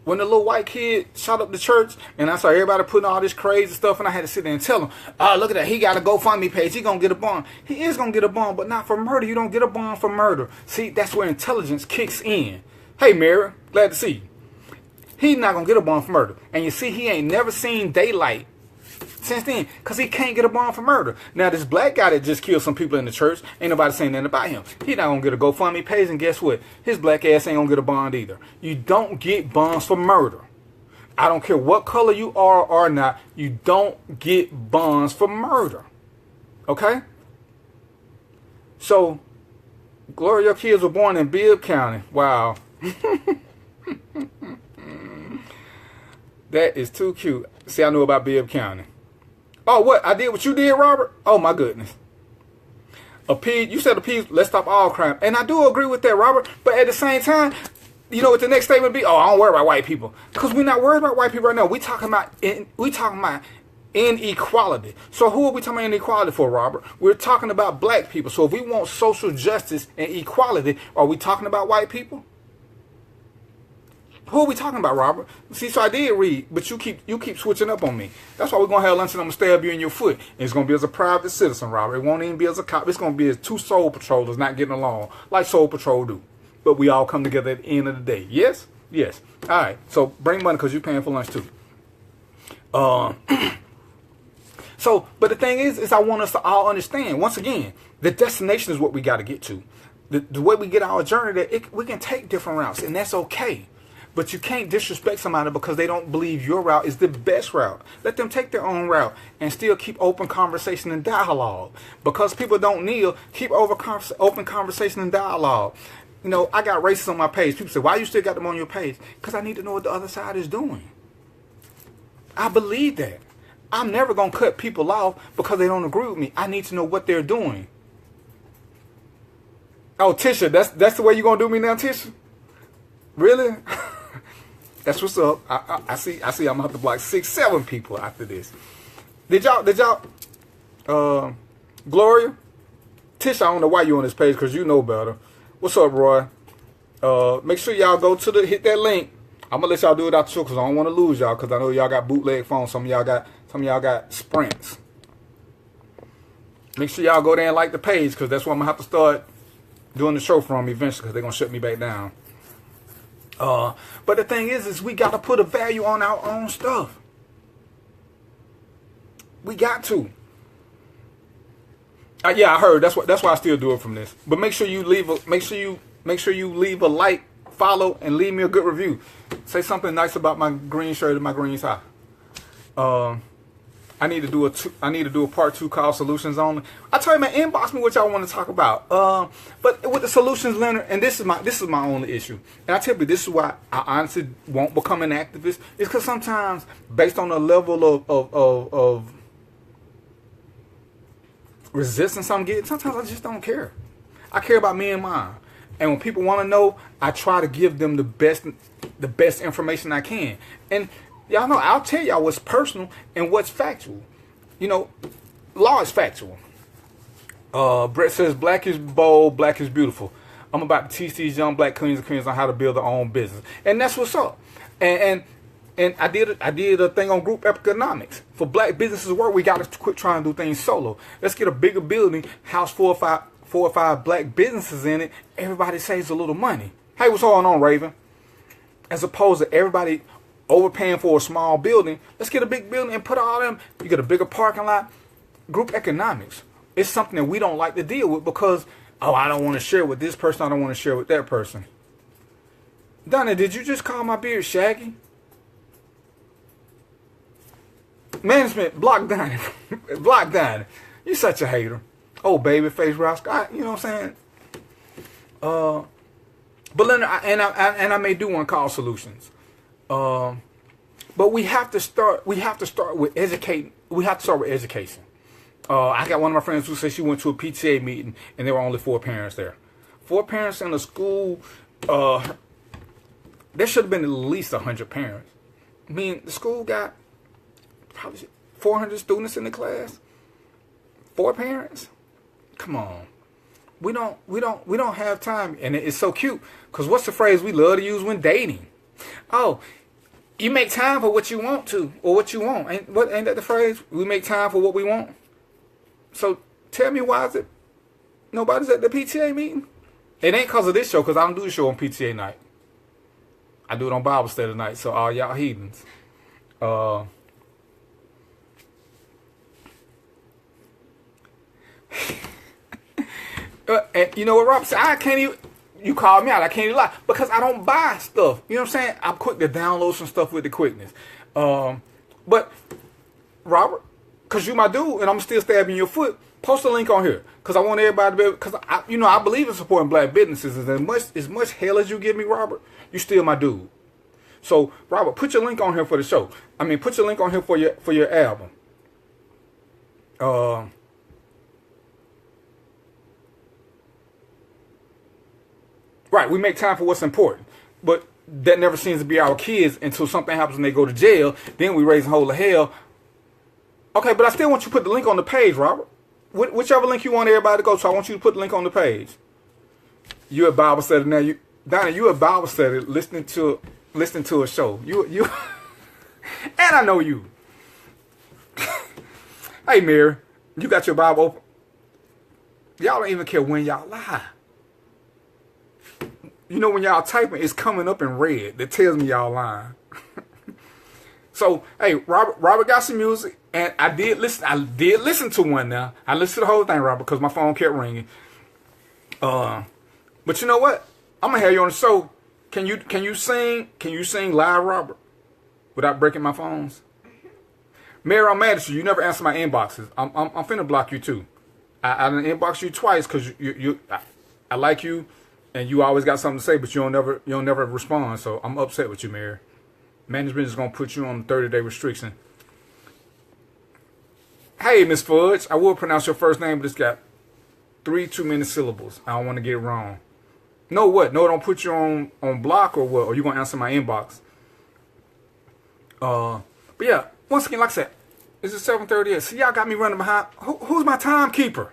When the little white kid shot up the church, and I saw everybody putting all this crazy stuff, and I had to sit there and tell him, oh, look at that, he got a GoFundMe page, he gonna get a bond. He is gonna get a bond, but not for murder. You don't get a bond for murder. See, that's where intelligence kicks in. Hey, Mary, glad to see you. He's not gonna get a bond for murder. And you see, he ain't never seen daylight since then, because he can't get a bond for murder. Now, this black guy that just killed some people in the church, ain't nobody saying nothing about him. He's not going to get a GoFundMe page, and guess what? His black ass ain't going to get a bond either. You don't get bonds for murder. I don't care what color you are or not, you don't get bonds for murder. Okay? So, Gloria, your kids were born in Bibb County. Wow. That is too cute. See, I knew about Bibb County. Oh, what? I did what you did, Robert? Oh, my goodness. You said appease, let's stop all crime. And I do agree with that, Robert. But at the same time, you know what the next statement would be? Oh, I don't worry about white people. Because we're not worried about white people right now. We talking about inequality. So who are we talking about inequality for, Robert? We're talking about black people. So if we want social justice and equality, are we talking about white people? Who are we talking about, Robert? See, so I did read, but you keep switching up on me. That's why we're going to have lunch and I'm going to stab you in your foot. And it's going to be as a private citizen, Robert. It won't even be as a cop. It's going to be as two soul patrollers not getting along, like Soul Patrol do. But we all come together at the end of the day. Yes? Yes. All right. So bring money because you're paying for lunch too. So, but the thing is I want us to all understand, once again, the destination is what we got to get to. The way we get our journey, we can take different routes, and that's okay. But you can't disrespect somebody because they don't believe your route is the best route. Let them take their own route and still keep open conversation and dialogue. Because people don't kneel, keep open conversation and dialogue. You know, I got racists on my page. People say, why you still got them on your page? Because I need to know what the other side is doing. I believe that. I'm never going to cut people off because they don't agree with me. I need to know what they're doing. Oh, Tisha, that's the way you're going to do me now, Tisha? Really? That's what's up. I see I'm going to have to block 6, 7 people after this. Did y'all, Gloria? Tisha, I don't know why you on this page because you know better. What's up, Roy? Make sure y'all go to hit that link. I'm gonna let y'all do it out too because I don't want to lose y'all because I know y'all got bootleg phones. Some of y'all got Sprints. Make sure y'all go there and like the page because that's where I'm gonna have to start doing the show from eventually because they're gonna shut me back down. But the thing is we gotta put a value on our own stuff. We got to. Yeah, I heard. That's why I still do it from this. But make sure you leave a like, follow, and leave me a good review. Say something nice about my green shirt and my green tie. I need to do a part 2 called Solutions Only. I tell you, man, inbox me what y'all want to talk about. But with the solutions, Leonard, and this is my only issue. And I tell you, this is why I honestly won't become an activist. It's because sometimes, based on the level of resistance I'm getting, sometimes I just don't care. I care about me and mine. And when people want to know, I try to give them the best information I can. And y'all know, I'll tell y'all what's personal and what's factual. You know, law is factual. Brett says, black is bold, black is beautiful. I'm about to teach these young black queens and queens on how to build their own business. And that's what's up. And I did a thing on group economics. For black businesses to work, we got to quit trying to do things solo. Let's get a bigger building, house 4 or 5 black businesses in it. Everybody saves a little money. Hey, what's going on, Raven? As opposed to everybody overpaying for a small building, let's get a big building and put all them. You get a bigger parking lot. Group economics. It's something that we don't like to deal with because, oh, I don't want to share with this person. I don't want to share with that person. Donna, did you just call my beard shaggy? Management, block Donnie. Block Donnie. You such a hater. Oh, baby face rascal. You know what I'm saying? But Leonard, I may do one called Solutions. But we have to start with educating. We have to start with education. I got one of my friends who said she went to a PTA meeting and there were only 4 parents there. 4 parents in a school. There should have been at least 100 parents. I mean, the school got probably 400 students in the class. 4 parents. Come on. We don't have time. And it's so cute because what's the phrase we love to use when dating? Oh, you make time for what you want to or what you want. Ain't that the phrase? We make time for what we want. So tell me, why is it nobody's at the PTA meeting? It ain't because of this show, because I don't do the show on PTA night. I do it on Bible study night. So all y'all heathens. You know what, Rob said? I can't even. You called me out. I can't even lie because I don't buy stuff. You know what I'm saying? I'm quick to download some stuff with the quickness. But Robert, because you my dude, and I'm still stabbing your foot. Post a link on here because I want everybody to be able. Because I believe in supporting black businesses. As much hell as you give me, Robert, you still my dude. So Robert, put your link on here for the show. I mean, put your link on here for your album. Right, we make time for what's important, but that never seems to be our kids until something happens and they go to jail. Then we raise a whole of hell. Okay, but I still want you to put the link on the page, Robert. Whichever link you want everybody to go to, I want you to put the link on the page. You at Bible study now. Donnie, you at Bible study listening to a show. You, and I know you. Hey, Mary, you got your Bible open. Y'all don't even care when y'all lie. You know when y'all typing, it's coming up in red. That tells me y'all lying. So, hey, Robert got some music, and I did listen to one now. I listened to the whole thing, Robert, because my phone kept ringing. But you know what? I'm gonna have you on the show. Can you sing live, Robert, without breaking my phones? Mary, I'm mad at you. You never answer my inboxes. I'm finna block you too. I done inbox you twice because I like you. And you always got something to say, but you don't never respond. So I'm upset with you, Mary. Management is gonna put you on a 30-day restriction Hey, Miss Fudge, I will pronounce your first name, but it's got 3 too many syllables. I don't want to get it wrong. No, what? No, don't put you on block or what? Or you gonna answer my inbox? But yeah, once again, like I said, it's 7:38. See, y'all got me running behind. Who's my timekeeper?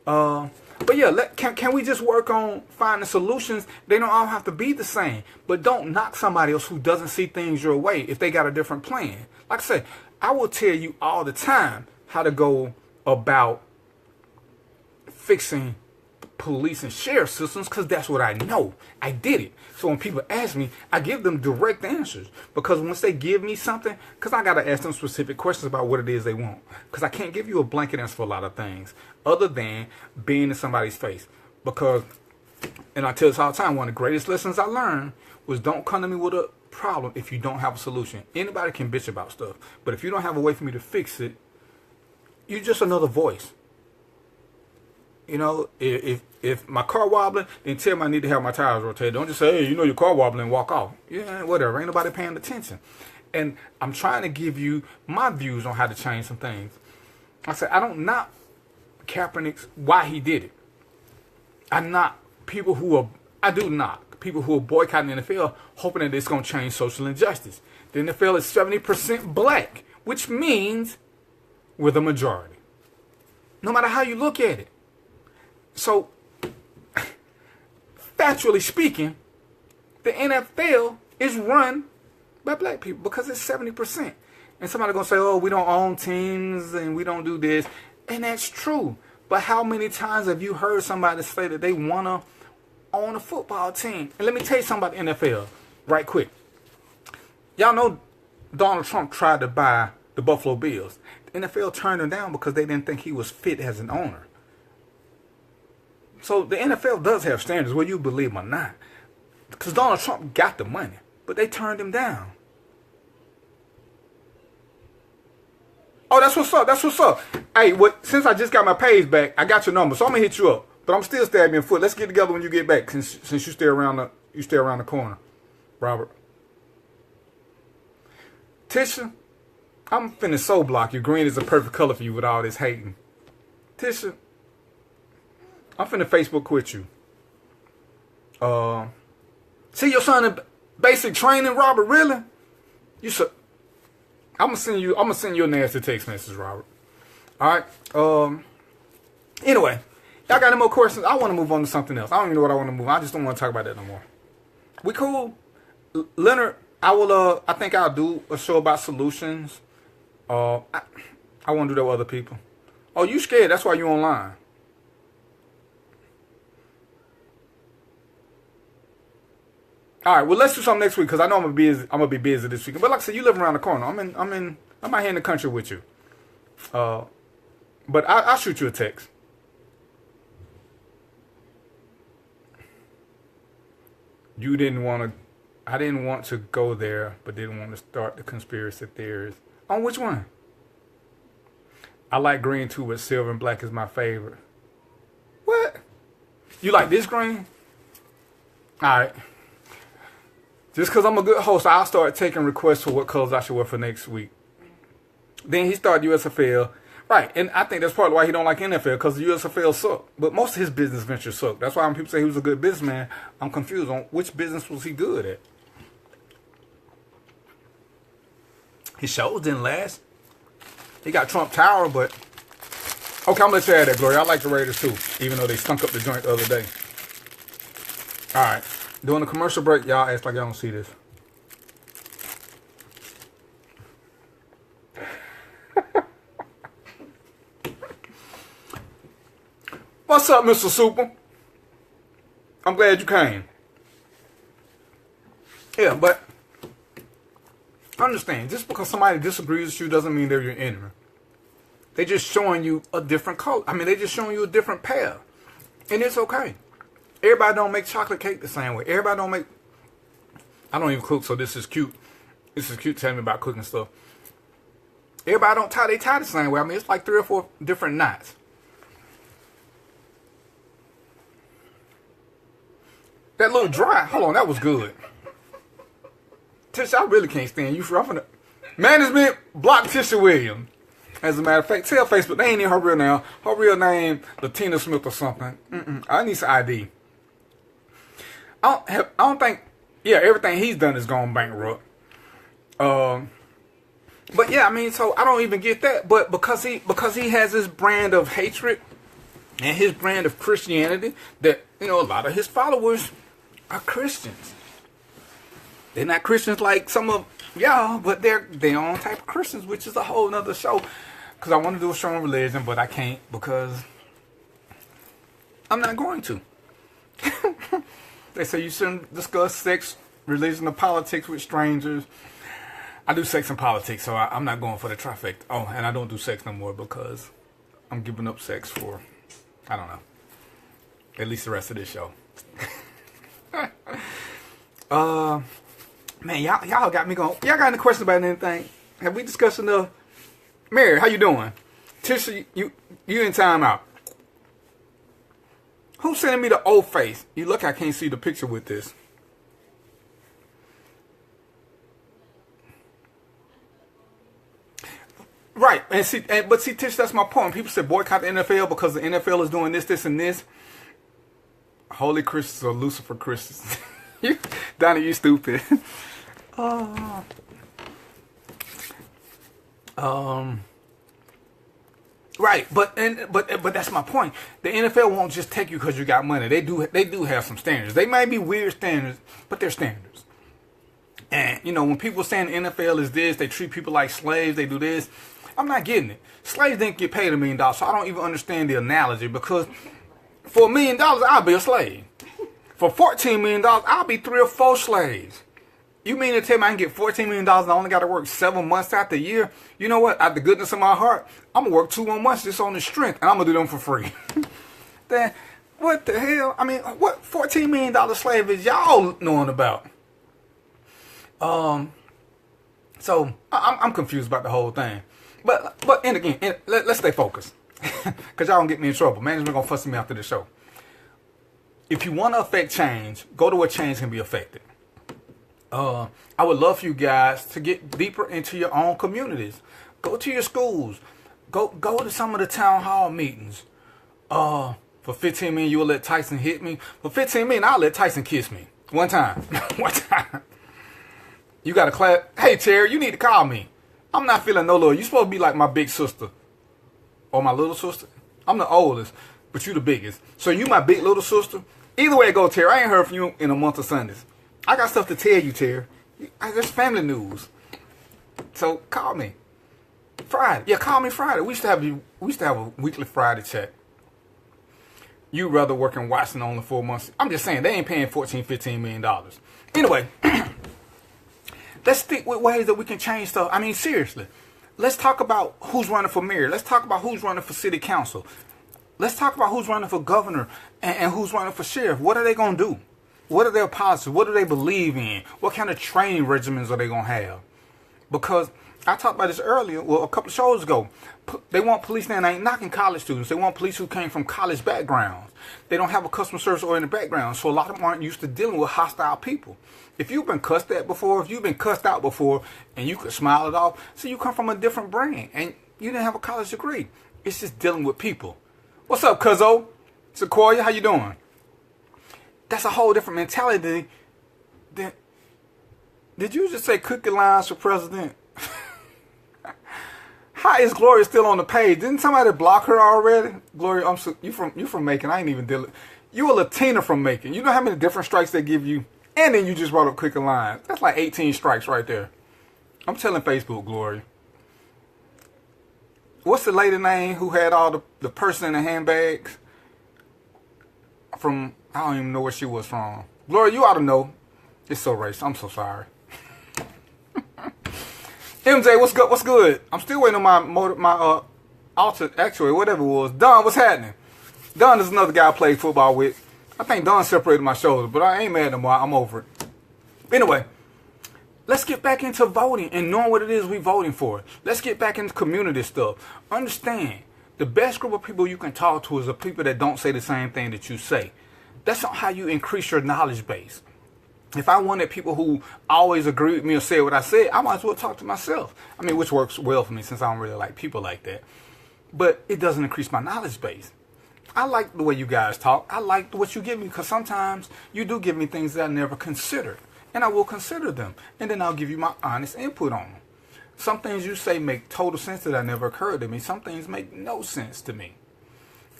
But yeah, can we just work on finding solutions? They don't all have to be the same, but don't knock somebody else who doesn't see things your way if they got a different plan. Like I said, I will tell you all the time how to go about fixing police and sheriff systems because that's what I know. I did it. So when people ask me, I give them direct answers because once they give me something, because I got to ask them specific questions about what it is they want, because I can't give you a blanket answer for a lot of things other than being in somebody's face. Because, and I tell this all the time, one of the greatest lessons I learned was don't come to me with a problem if you don't have a solution. Anybody can bitch about stuff, but if you don't have a way for me to fix it, you're just another voice. You know, if my car wobbling, then tell me I need to have my tires rotated. Don't just say, hey, you know your car wobbling and walk off. Yeah, whatever. Ain't nobody paying attention. And I'm trying to give you my views on how to change some things. I said, I don't knock Kaepernick why he did it. I do knock people who are boycotting the NFL, hoping that it's going to change social injustice. The NFL is 70% black, which means we're the majority. No matter how you look at it. So, factually speaking, the NFL is run by black people because it's 70%. And somebody going to say, oh, we don't own teams and we don't do this. And that's true. But how many times have you heard somebody say that they want to own a football team? And let me tell you something about the NFL right quick. Y'all know Donald Trump tried to buy the Buffalo Bills. The NFL turned him down because they didn't think he was fit as an owner. So the NFL does have standards, whether you believe them or not. Because Donald Trump got the money, but they turned him down. Oh, that's what's up. That's what's up. Hey, since I just got my page back, I got your number, so I'm gonna hit you up. But I'm still stabbing your foot. Let's get together when you get back, since you stay around the corner, Robert. Tisha, I'm finna soul block you. Green is a perfect color for you with all this hating. Tisha, I'm finna Facebook quit you. See your son in basic training, Robert. Really? I'm gonna send you a nasty text message, Robert. All right. Anyway, y'all got any more questions? I want to move on to something else. I don't even know what I want to move on. I just don't want to talk about that no more. We cool, Leonard. I think I'll do a show about solutions. I want to do that with other people. Oh, you scared? That's why you online. All right, well, let's do something next week because I know I'm gonna be busy this weekend. But like I said, you live around the corner. I'm out here in the country with you. But I'll shoot you a text. I didn't want to go there, but didn't want to start the conspiracy theories. On which one? I like green too, but silver and black is my favorite. What? You like this green? All right. Just because I'm a good host, I'll start taking requests for what colors I should wear for next week. Then he started USFL. Right, and I think that's partly why he don't like NFL, because the USFL suck. But most of his business ventures suck. That's why when people say he was a good businessman, I'm confused on which business was he good at. His shows didn't last. He got Trump Tower, but... Okay, I'm going to let you have that, Glory. I like the Raiders, too, even though they stunk up the joint the other day. All right. During the commercial break, y'all act like y'all don't see this. What's up, Mr. Super? I'm glad you came. Yeah, but understand, just because somebody disagrees with you doesn't mean they're your enemy. They're just showing you a different color. I mean, they're just showing you a different path. And it's okay. Everybody don't make chocolate cake the same way. Everybody don't make... I don't even cook, so this is cute. This is cute telling me about cooking stuff. Everybody don't tie their tie the same way. I mean, it's like 3 or 4 different knots. That little dry. Hold on, that was good. Tisha, I really can't stand you for... Management, block Tisha Williams. As a matter of fact, tell Facebook they ain't in her real name. Her real name, Latina Smith or something. I need some ID. I don't think. Yeah, everything he's done is going bankrupt. But yeah, I mean, so I don't even get that. But because he has this brand of hatred and his brand of Christianity, that a lot of his followers are Christians. They're not Christians like some of y'all, but they're their own type of Christians, which is a whole nother show. Because I want to do a show on religion, but I can't because I'm not going to. They say you shouldn't discuss sex, religion, or politics with strangers. I do sex and politics, so I'm not going for the trifecta. Oh, and I don't do sex no more because I'm giving up sex for, I don't know, at least the rest of this show. Man, y'all got me going. Y'all got any questions about anything? Have we discussed enough? Mary, how you doing? Tisha, you in time out. Who's sending me the old face? You look, I can't see the picture with this. Right, but see, Tish, that's my point. People say boycott the NFL because the NFL is doing this, this, and this. Holy Christians or Lucifer Christians? Donnie, you stupid. Right, but that's my point. The NFL won't just take you because you got money. They do have some standards. They might be weird standards, but they're standards. And when people saying the NFL is this, they treat people like slaves. They do this. I'm not getting it. Slaves didn't get paid $1 million, so I don't even understand the analogy. Because for $1 million, I'll be a slave. For $14 million, I'll be 3 or 4 slaves. You mean to tell me I can get $14 million and I only got to work 7 months out the year? You know what? Out the goodness of my heart, I'm going to work 2 more months just on the strength, and I'm going to do them for free. Then, what the hell? I mean, what $14 million slave is y'all knowing about? So, I'm confused about the whole thing. But and again, let's stay focused. Because y'all don't get me in trouble. Management going to fuss me after the show. If you want to affect change, go to where change can be affected. I would love for you guys to get deeper into your own communities. Go to your schools. Go to some of the town hall meetings. For $15 million, you'll let Tyson hit me. For $15 million, I'll let Tyson kiss me. One time. One time. You got to clap. Hey, Terry, you need to call me. I'm not feeling no love. You're supposed to be like my big sister. Or my little sister. I'm the oldest, but you the biggest. So you my big little sister. Either way it go, Terry. I ain't heard from you in a month of Sundays. I got stuff to tell you, Terry. That's family news. So call me. Friday. Yeah, call me Friday. We used to have a weekly Friday chat. You rather work in Washington only 4 months. I'm just saying, they ain't paying $14-15 million. Anyway, let's stick with ways that we can change stuff. I mean, seriously. Let's talk about who's running for mayor. Let's talk about who's running for city council. Let's talk about who's running for governor and who's running for sheriff. What are they going to do? What are their policies? What do they believe in? What kind of training regimens are they going to have? Because I talked about this earlier, well, a couple of shows ago. They want police now, they ain't knocking college students. They want police who came from college backgrounds. They don't have a customer service oriented background. So a lot of them aren't used to dealing with hostile people. If you've been cussed at before, if you've been cussed out before, and you could smile it off, so you come from a different brand, and you didn't have a college degree. It's just dealing with people. What's up, cuzzo? Sequoia, how you doing? That's a whole different mentality than... Did you just say cookie lines for president? How is Gloria still on the page? Didn't somebody block her already? Gloria, you from Macon. I ain't even dealing. You a Latina from Macon. You know how many different strikes they give you? And then you just brought up cookie lines. That's like 18 strikes right there. I'm telling Facebook, Gloria. What's the lady name who had all the person in the handbags? From, I don't even know where she was from. Gloria, you ought to know. It's so racist. I'm so sorry. MJ, what's good? What's good? I'm still waiting on my alter actually, whatever it was. Don, what's happening? Don is another guy I played football with. I think Don separated my shoulders, but I ain't mad no more. I'm over it. Anyway, let's get back into voting and knowing what it is we're voting for. Let's get back into community stuff. Understand, the best group of people you can talk to is the people that don't say the same thing that you say. That's not how you increase your knowledge base. If I wanted people who always agree with me or say what I said, I might as well talk to myself. I mean, which works well for me since I don't really like people like that. But it doesn't increase my knowledge base. I like the way you guys talk. I like what you give me because sometimes you do give me things that I never considered. And I will consider them. And then I'll give you my honest input on them. Some things you say make total sense that never occurred to me. Some things make no sense to me.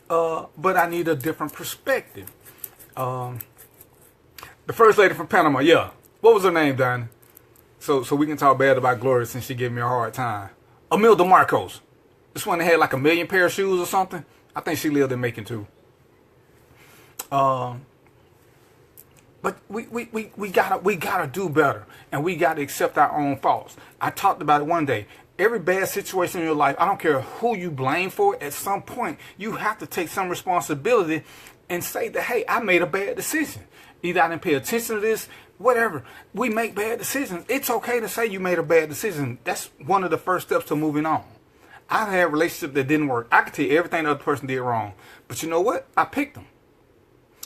But I need a different perspective. The first lady from Panama, yeah. What was her name, Donnie? So we can talk bad about Gloria since she gave me a hard time. Imelda Marcos. This one that had like 1 million pair of shoes or something. I think she lived in Macon too. But we gotta do better, and we gotta accept our own faults. I talked about it one day. Every bad situation in your life, I don't care who you blame for it, at some point you have to take some responsibility and say that, hey, I made a bad decision. Either I didn't pay attention to this, whatever. We make bad decisions. It's okay to say you made a bad decision. That's one of the first steps to moving on. I've had relationships that didn't work. I could tell you everything the other person did wrong. But you know what? I picked them.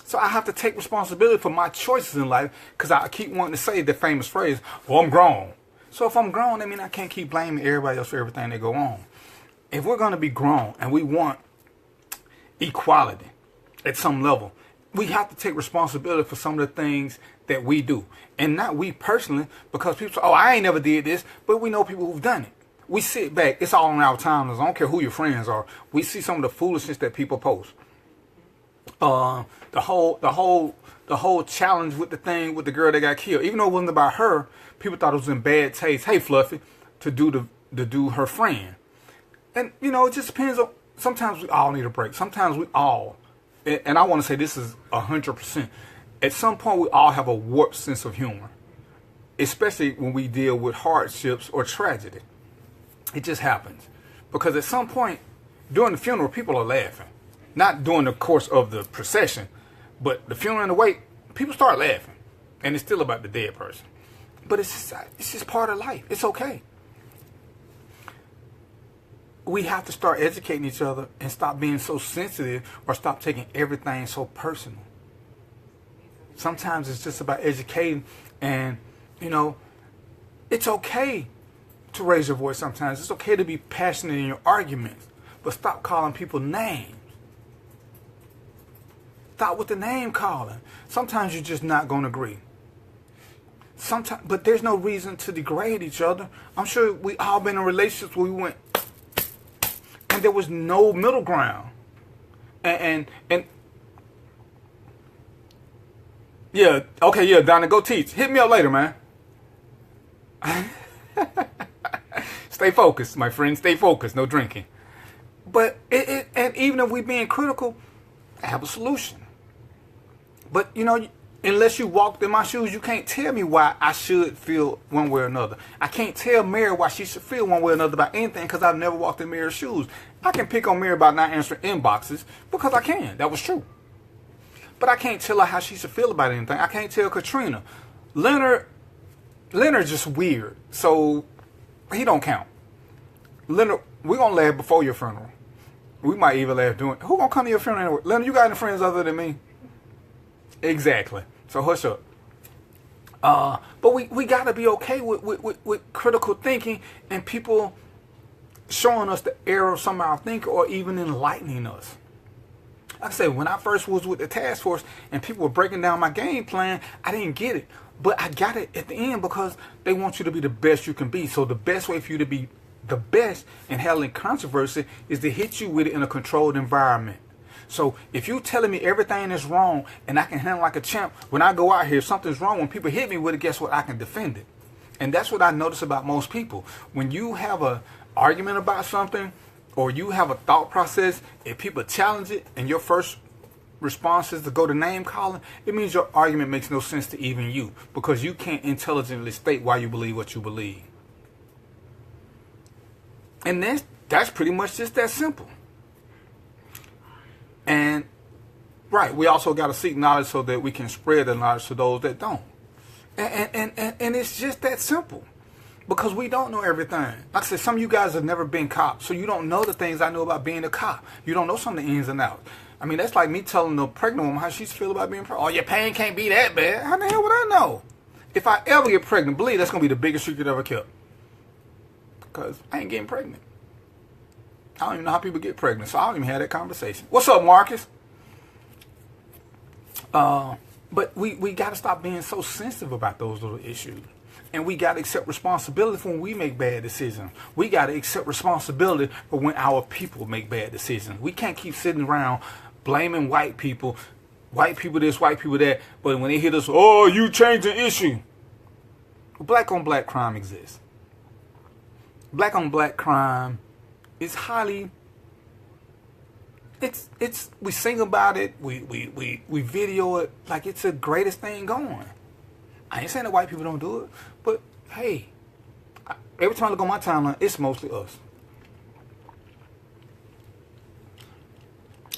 So I have to take responsibility for my choices in life because I keep wanting to say the famous phrase, well, I'm grown. So if I'm grown, I mean, I can't keep blaming everybody else for everything that go on. If we're going to be grown and we want equality at some level, we have to take responsibility for some of the things that we do. And not we personally, because people say, oh, I ain't never did this, but we know people who've done it. We sit back. It's all on our timelines. I don't care who your friends are. We see some of the foolishness that people post. The whole challenge with the thing with the girl that got killed. Even though it wasn't about her, people thought it was in bad taste. Hey, Fluffy, to do her friend. And you know, it just depends on. Sometimes we all need a break. Sometimes we all, and I want to say this is 100%. At some point, we all have a warped sense of humor, especially when we deal with hardships or tragedy. It just happens. Because at some point, during the funeral, people are laughing. Not during the course of the procession, but the funeral and the wake, people start laughing. And it's still about the dead person. But it's just part of life. It's okay. We have to start educating each other and stop being so sensitive or stop taking everything so personal. Sometimes it's just about educating and, you know, it's okay to raise your voice sometimes. It's okay to be passionate in your arguments, but stop calling people names. Stop with the name calling. Sometimes you're just not going to agree. Sometimes, but there's no reason to degrade each other. I'm sure we all been in relationships where we went and there was no middle ground. And yeah, okay, yeah, Donna, go teach. Hit me up later, man. Stay focused, my friend. Stay focused. No drinking. But and even if we're being critical, I have a solution. But you know, unless you walked in my shoes, you can't tell me why I should feel one way or another. I can't tell Mary why she should feel one way or another about anything because I've never walked in Mary's shoes. I can pick on Mary about not answering inboxes because I can. That was true. But I can't tell her how she should feel about anything. I can't tell Katrina. Leonard's just weird, so he don't count. Leonard, we're going to laugh before your funeral. We might even laugh doing. Who going to come to your funeral anyway? Leonard, you got any friends other than me? Exactly. So hush up. But we got to be okay with critical thinking and people showing us the error of some of our thinking or even enlightening us. Like I said, when I first was with the task force and people were breaking down my game plan, I didn't get it. But I got it at the end because they want you to be the best you can be. So the best way for you to be the best in handling controversy is to hit you with it in a controlled environment. So if you're telling me everything is wrong and I can handle like a champ, when I go out here, if something's wrong, when people hit me with it, guess what? I can defend it. And that's what I notice about most people. When you have an argument about something or you have a thought process, if people challenge it and your first response is to go to name calling, it means your argument makes no sense to even you because you can't intelligently state why you believe what you believe. And that's pretty much just that simple. And right, we also got to seek knowledge so that we can spread the knowledge to those that don't. And it's just that simple. Because we don't know everything. Like I said, some of you guys have never been cops, so you don't know the things I know about being a cop. You don't know some of the ins and outs. I mean, that's like me telling a pregnant woman how she feels about being pregnant. Oh, your pain can't be that bad. How the hell would I know? if I ever get pregnant, believe that's gonna be the biggest secret ever kept. Because I ain't getting pregnant. I don't even know how people get pregnant, so I don't even have that conversation. What's up, Marcus? But we got to stop being so sensitive about those little issues. And we got to accept responsibility for when we make bad decisions. We got to accept responsibility for when our people make bad decisions. We can't keep sitting around blaming white people this, white people that, but when they hit us, oh, you changed the issue. Black on black crime exists. Black on black crime is highly, it's we sing about it, we video it like it's the greatest thing going. I ain't saying that white people don't do it, but hey, every time I look on my timeline, it's mostly us.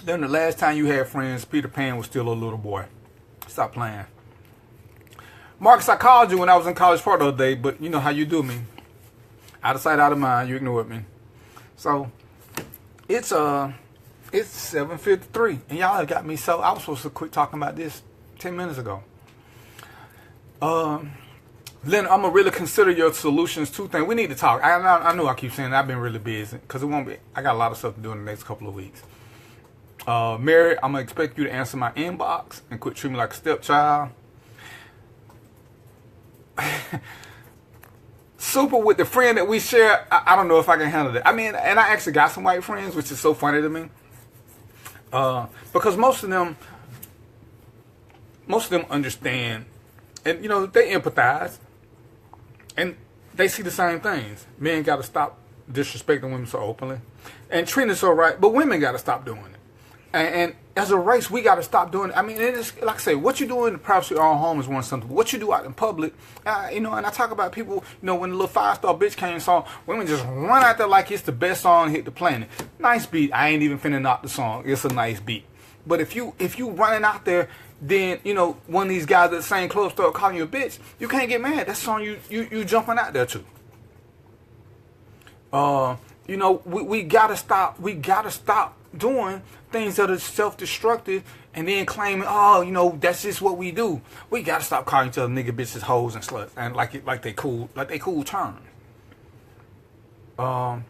Then the last time you had friends, Peter Pan was still a little boy. Stop playing. Marcus, I called you when I was in College Park the other day, but you know how you do me. Out of sight, out of mind, you ignored me. So, it's 7:53, and y'all have got me so, I was supposed to quit talking about this 10 minutes ago. Leonard, I'm going to really consider your solutions to things. We need to talk. I know I keep saying that. I've been really busy, because I got a lot of stuff to do in the next couple of weeks. Mary, I'm going to expect you to answer my inbox and quit treating me like a stepchild. Super with the friend that we share, I don't know if I can handle that. I mean, and I actually got some white friends, which is so funny to me. Because most of them understand, and you know, they empathize, and they see the same things. Men got to stop disrespecting women so openly, and treating it so right, but women got to stop doing it. And as a race, we got to stop doing it. I mean, it is, like I say, what you do in the privacy of your own home is one something. What you do out in public, you know, and I talk about people, you know, when the little 5-star bitch came song, women just run out there like it's the best song hit the planet. Nice beat. I ain't even finna knock the song. It's a nice beat. But if you running out there, then, you know, one of these guys at the same club start calling you a bitch, you can't get mad. That's the song you jumping out there to. You know, we gotta stop. We gotta stop doing things that are self-destructive and then claiming, oh, you know, that's just what we do. We gotta stop calling each other nigga, bitches, hoes, and sluts, and like they cool terms. I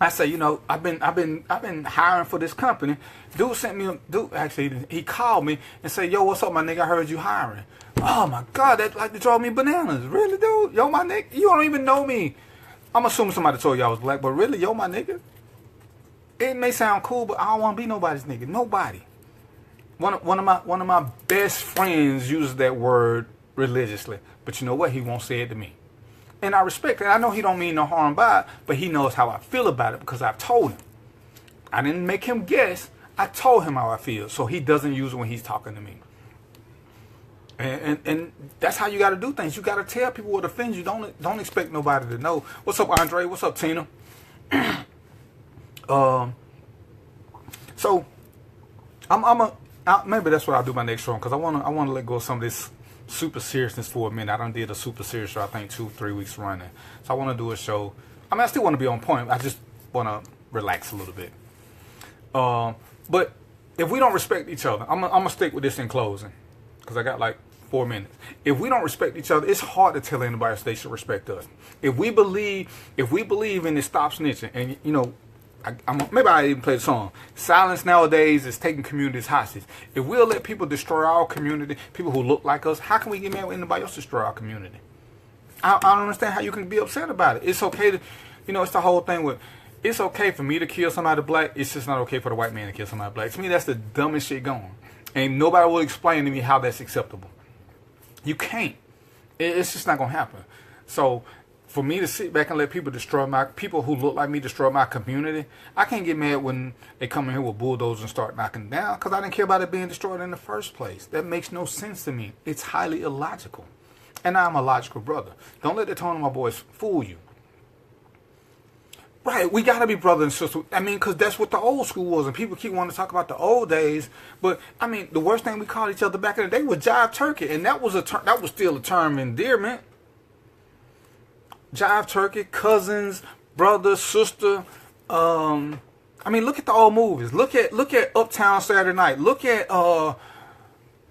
say, you know, I've been hiring for this company. Actually, he called me and said, yo, what's up, my nigga? I heard you hiring. Oh my God, that like to drove me bananas. Really, dude? Yo, my nigga, you don't even know me. I'm assuming somebody told you I was black, but really, yo, my nigga. It may sound cool, but I don't want to be nobody's nigga. Nobody. One of my best friends uses that word religiously, but you know what? He won't say it to me, and I respect it. I know he don't mean no harm by it, but he knows how I feel about it because I've told him. I didn't make him guess. I told him how I feel, so he doesn't use it when he's talking to me. And that's how you got to do things. You got to tell people what offends you. Don't expect nobody to know. What's up, Andre? What's up, Tina? So maybe that's what I'll do my next show, because I wanna let go of some of this super seriousness for a minute. I done did a super serious show, I think 2-3 weeks running. So I want to do a show. I mean, I still want to be on point. I just want to relax a little bit. But if we don't respect each other, I'm gonna stick with this in closing, because I got like 4 minutes. If we don't respect each other, it's hard to tell anybody else they should respect us. If we believe in this stop snitching, and you know, maybe I even play the song. Silence nowadays is taking communities hostage. If we'll let people destroy our community, people who look like us, how can we get mad when anybody else destroy our community? I don't understand how you can be upset about it. It's okay to, you know, it's the whole thing with, it's okay for me to kill somebody black. It's just not okay for the white man to kill somebody black. To me, that's the dumbest shit going. And nobody will explain to me how that's acceptable. You can't. It's just not going to happen. So for me to sit back and let people who look like me destroy my community, I can't get mad when they come in here with bulldozers and start knocking down, because I didn't care about it being destroyed in the first place. That makes no sense to me. It's highly illogical. And I'm a logical brother. Don't let the tone of my voice fool you. Right, we got to be brother and sister. I mean, because that's what the old school was, and people keep wanting to talk about the old days. But I mean, the worst thing we called each other back in the day was jive turkey, and that was still a term of endearment. Jive turkey, cousins, brother, sister. I mean, look at the old movies. Look at Uptown Saturday Night. Look at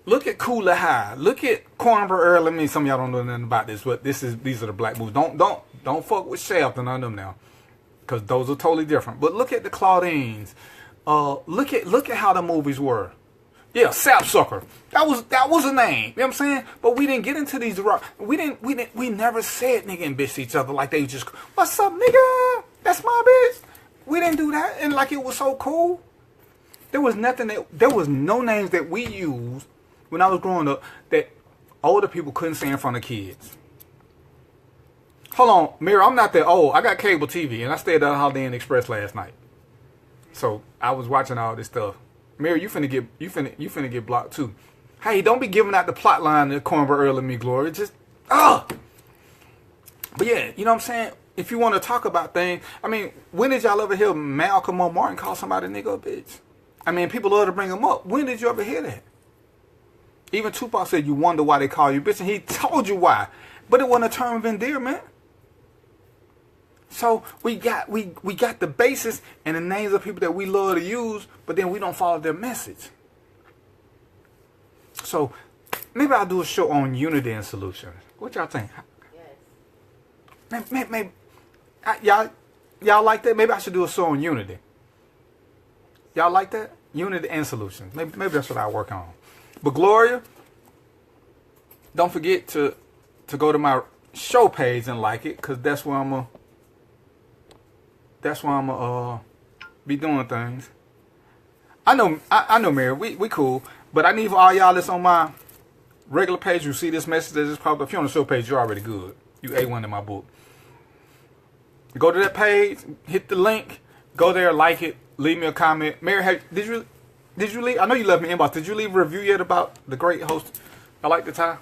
Look at Cooler High. Look at Cornbread Earl. I mean, some of y'all don't know nothing about this, but these are the black movies. Don't fuck with Shaft and none of them now, because those are totally different. But look at the Claudines. Look at how the movies were. Yeah, Sapsucker. That was a name. You know what I'm saying? But we didn't get into these rock. We never said nigga and bitch to each other like they just, what's up, nigga? That's my bitch. We didn't do that, and like it was so cool. There was no names that we used when I was growing up that older people couldn't say in front of kids. Hold on, Mira, I'm not that old. I got cable TV, and I stayed at Holiday Inn Express last night. So I was watching all this stuff. Mary, you finna get blocked too. Hey, don't be giving out the plot line to Cornbread Earl and Me Glory. Just But yeah, you know what I'm saying? If you want to talk about things, I mean, when did y'all ever hear Malcolm or Martin call somebody a nigga or bitch? I mean, people love to bring them up. When did you ever hear that? Even Tupac said you wonder why they call you bitch, and he told you why. But it wasn't a term of endearment. So we got the basis and the names of people that we love to use, but then we don't follow their message. So maybe I'll do a show on unity and solutions. What y'all think? Yes. Maybe y'all like that? Maybe I should do a show on unity. Y'all like that? Unity and solutions. Maybe that's what I work on. But Gloria, don't forget to go to my show page and like it, because that's where I'm gonna be doing things. I know, Mary, we cool, but I need for all y'all that's on my regular page who see this message that is probably, if you're on the show page, you're already good. You A1 in my book. Go to that page, hit the link, go there, like it, leave me a comment. Mary, did you leave? I know you left me inbox. Did you leave a review yet about the great host? I like the tie.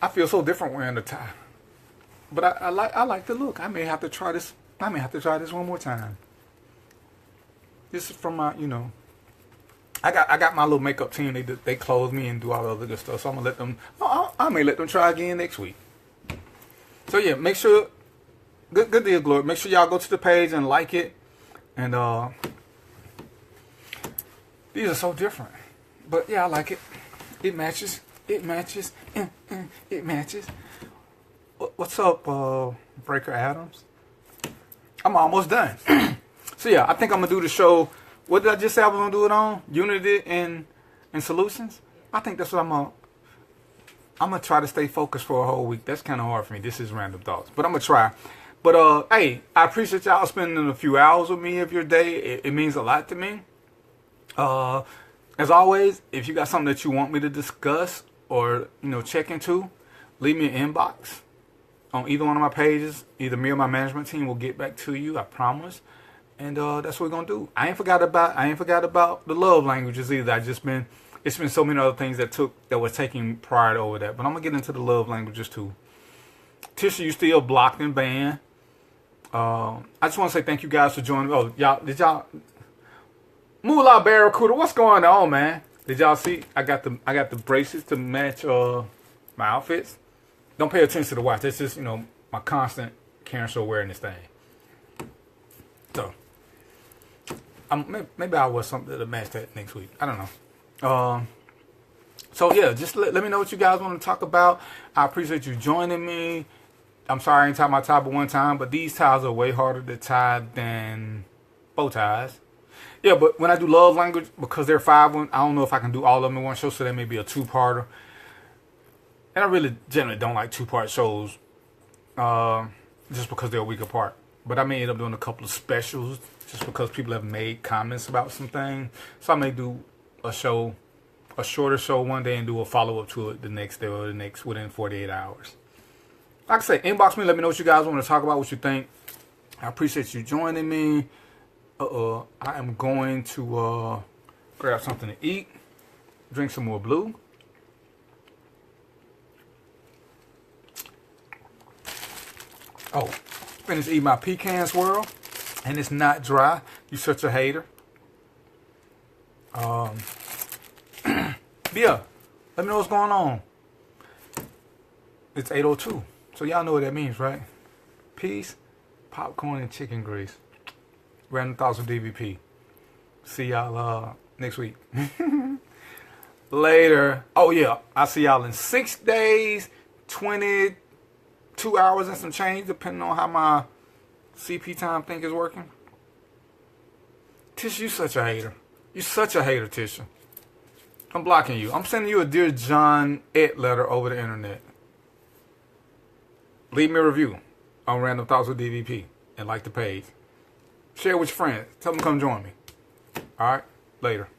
I feel so different wearing the tie, but I like the look. I may have to try this. One more time. This is from my, I got my little makeup team. They clothe me and do all the other good stuff. So I'm gonna let them. I may let them try again next week. So yeah, make sure. Good deal, Glory. Make sure y'all go to the page and like it. And these are so different, but yeah, I like it. It matches. It matches. It matches. What's up, Breaker Adams? I'm almost done. So yeah, I think I'm gonna do the show. What did I just say I was gonna do it on? Unity and solutions. I think that's what I'm gonna try to stay focused for a whole week. That's kind of hard for me. This is random thoughts, but I'm gonna try. But hey, I appreciate y'all spending a few hours with me of your day. It means a lot to me. As always, if you got something that you want me to discuss or check into, leave me an inbox on either one of my pages. Either me or my management team will get back to you, I promise. And that's what we're gonna do. I ain't forgot about the love languages either. It's been so many other things that were taking priority over that. But I'm gonna get into the love languages too. Tisha, you still blocked and banned. I just want to say thank you guys for joining. Oh, y'all Moolah Barracuda, what's going on, man? Did y'all see? I got the braces to match my outfits. Don't pay attention to the watch. That's just my constant Karen Show wearing this thing. So maybe I'll wear something to match that next week. I don't know. So yeah, just let me know what you guys want to talk about. I appreciate you joining me. I'm sorry I ain't tied my tie but one time, but these ties are way harder to tie than bow ties. Yeah, but when I do love language, because they're 5-1, I don't know if I can do all of them in one show, so that may be a 2-parter. And I really generally don't like 2-part shows, just because they're a week apart. But I may end up doing a couple of specials, just because people have made comments about some things. So I may do a shorter show one day and do a follow-up to it the next day or within 48 hours. Like I say, inbox me, let me know what you guys want to talk about, what you think. I appreciate you joining me. I am going to grab something to eat, drink some more blue. Oh, finished eating my pecan swirl, and it's not dry. You such a hater. Yeah, let me know what's going on. It's 8:02, so y'all know what that means, right? Peace, popcorn, and chicken grease. Random Thoughts with DVP. See y'all next week. Later. Oh, yeah. I'll see y'all in 6 days, 22 hours and some change, depending on how my CP time thing is working. Tisha, you such a hater. You such a hater, Tisha. I'm blocking you. I'm sending you a Dear John Ed letter over the internet. Leave me a review on Random Thoughts with DVP and like the page. Share with your friends. Tell them to come join me. All right? Later.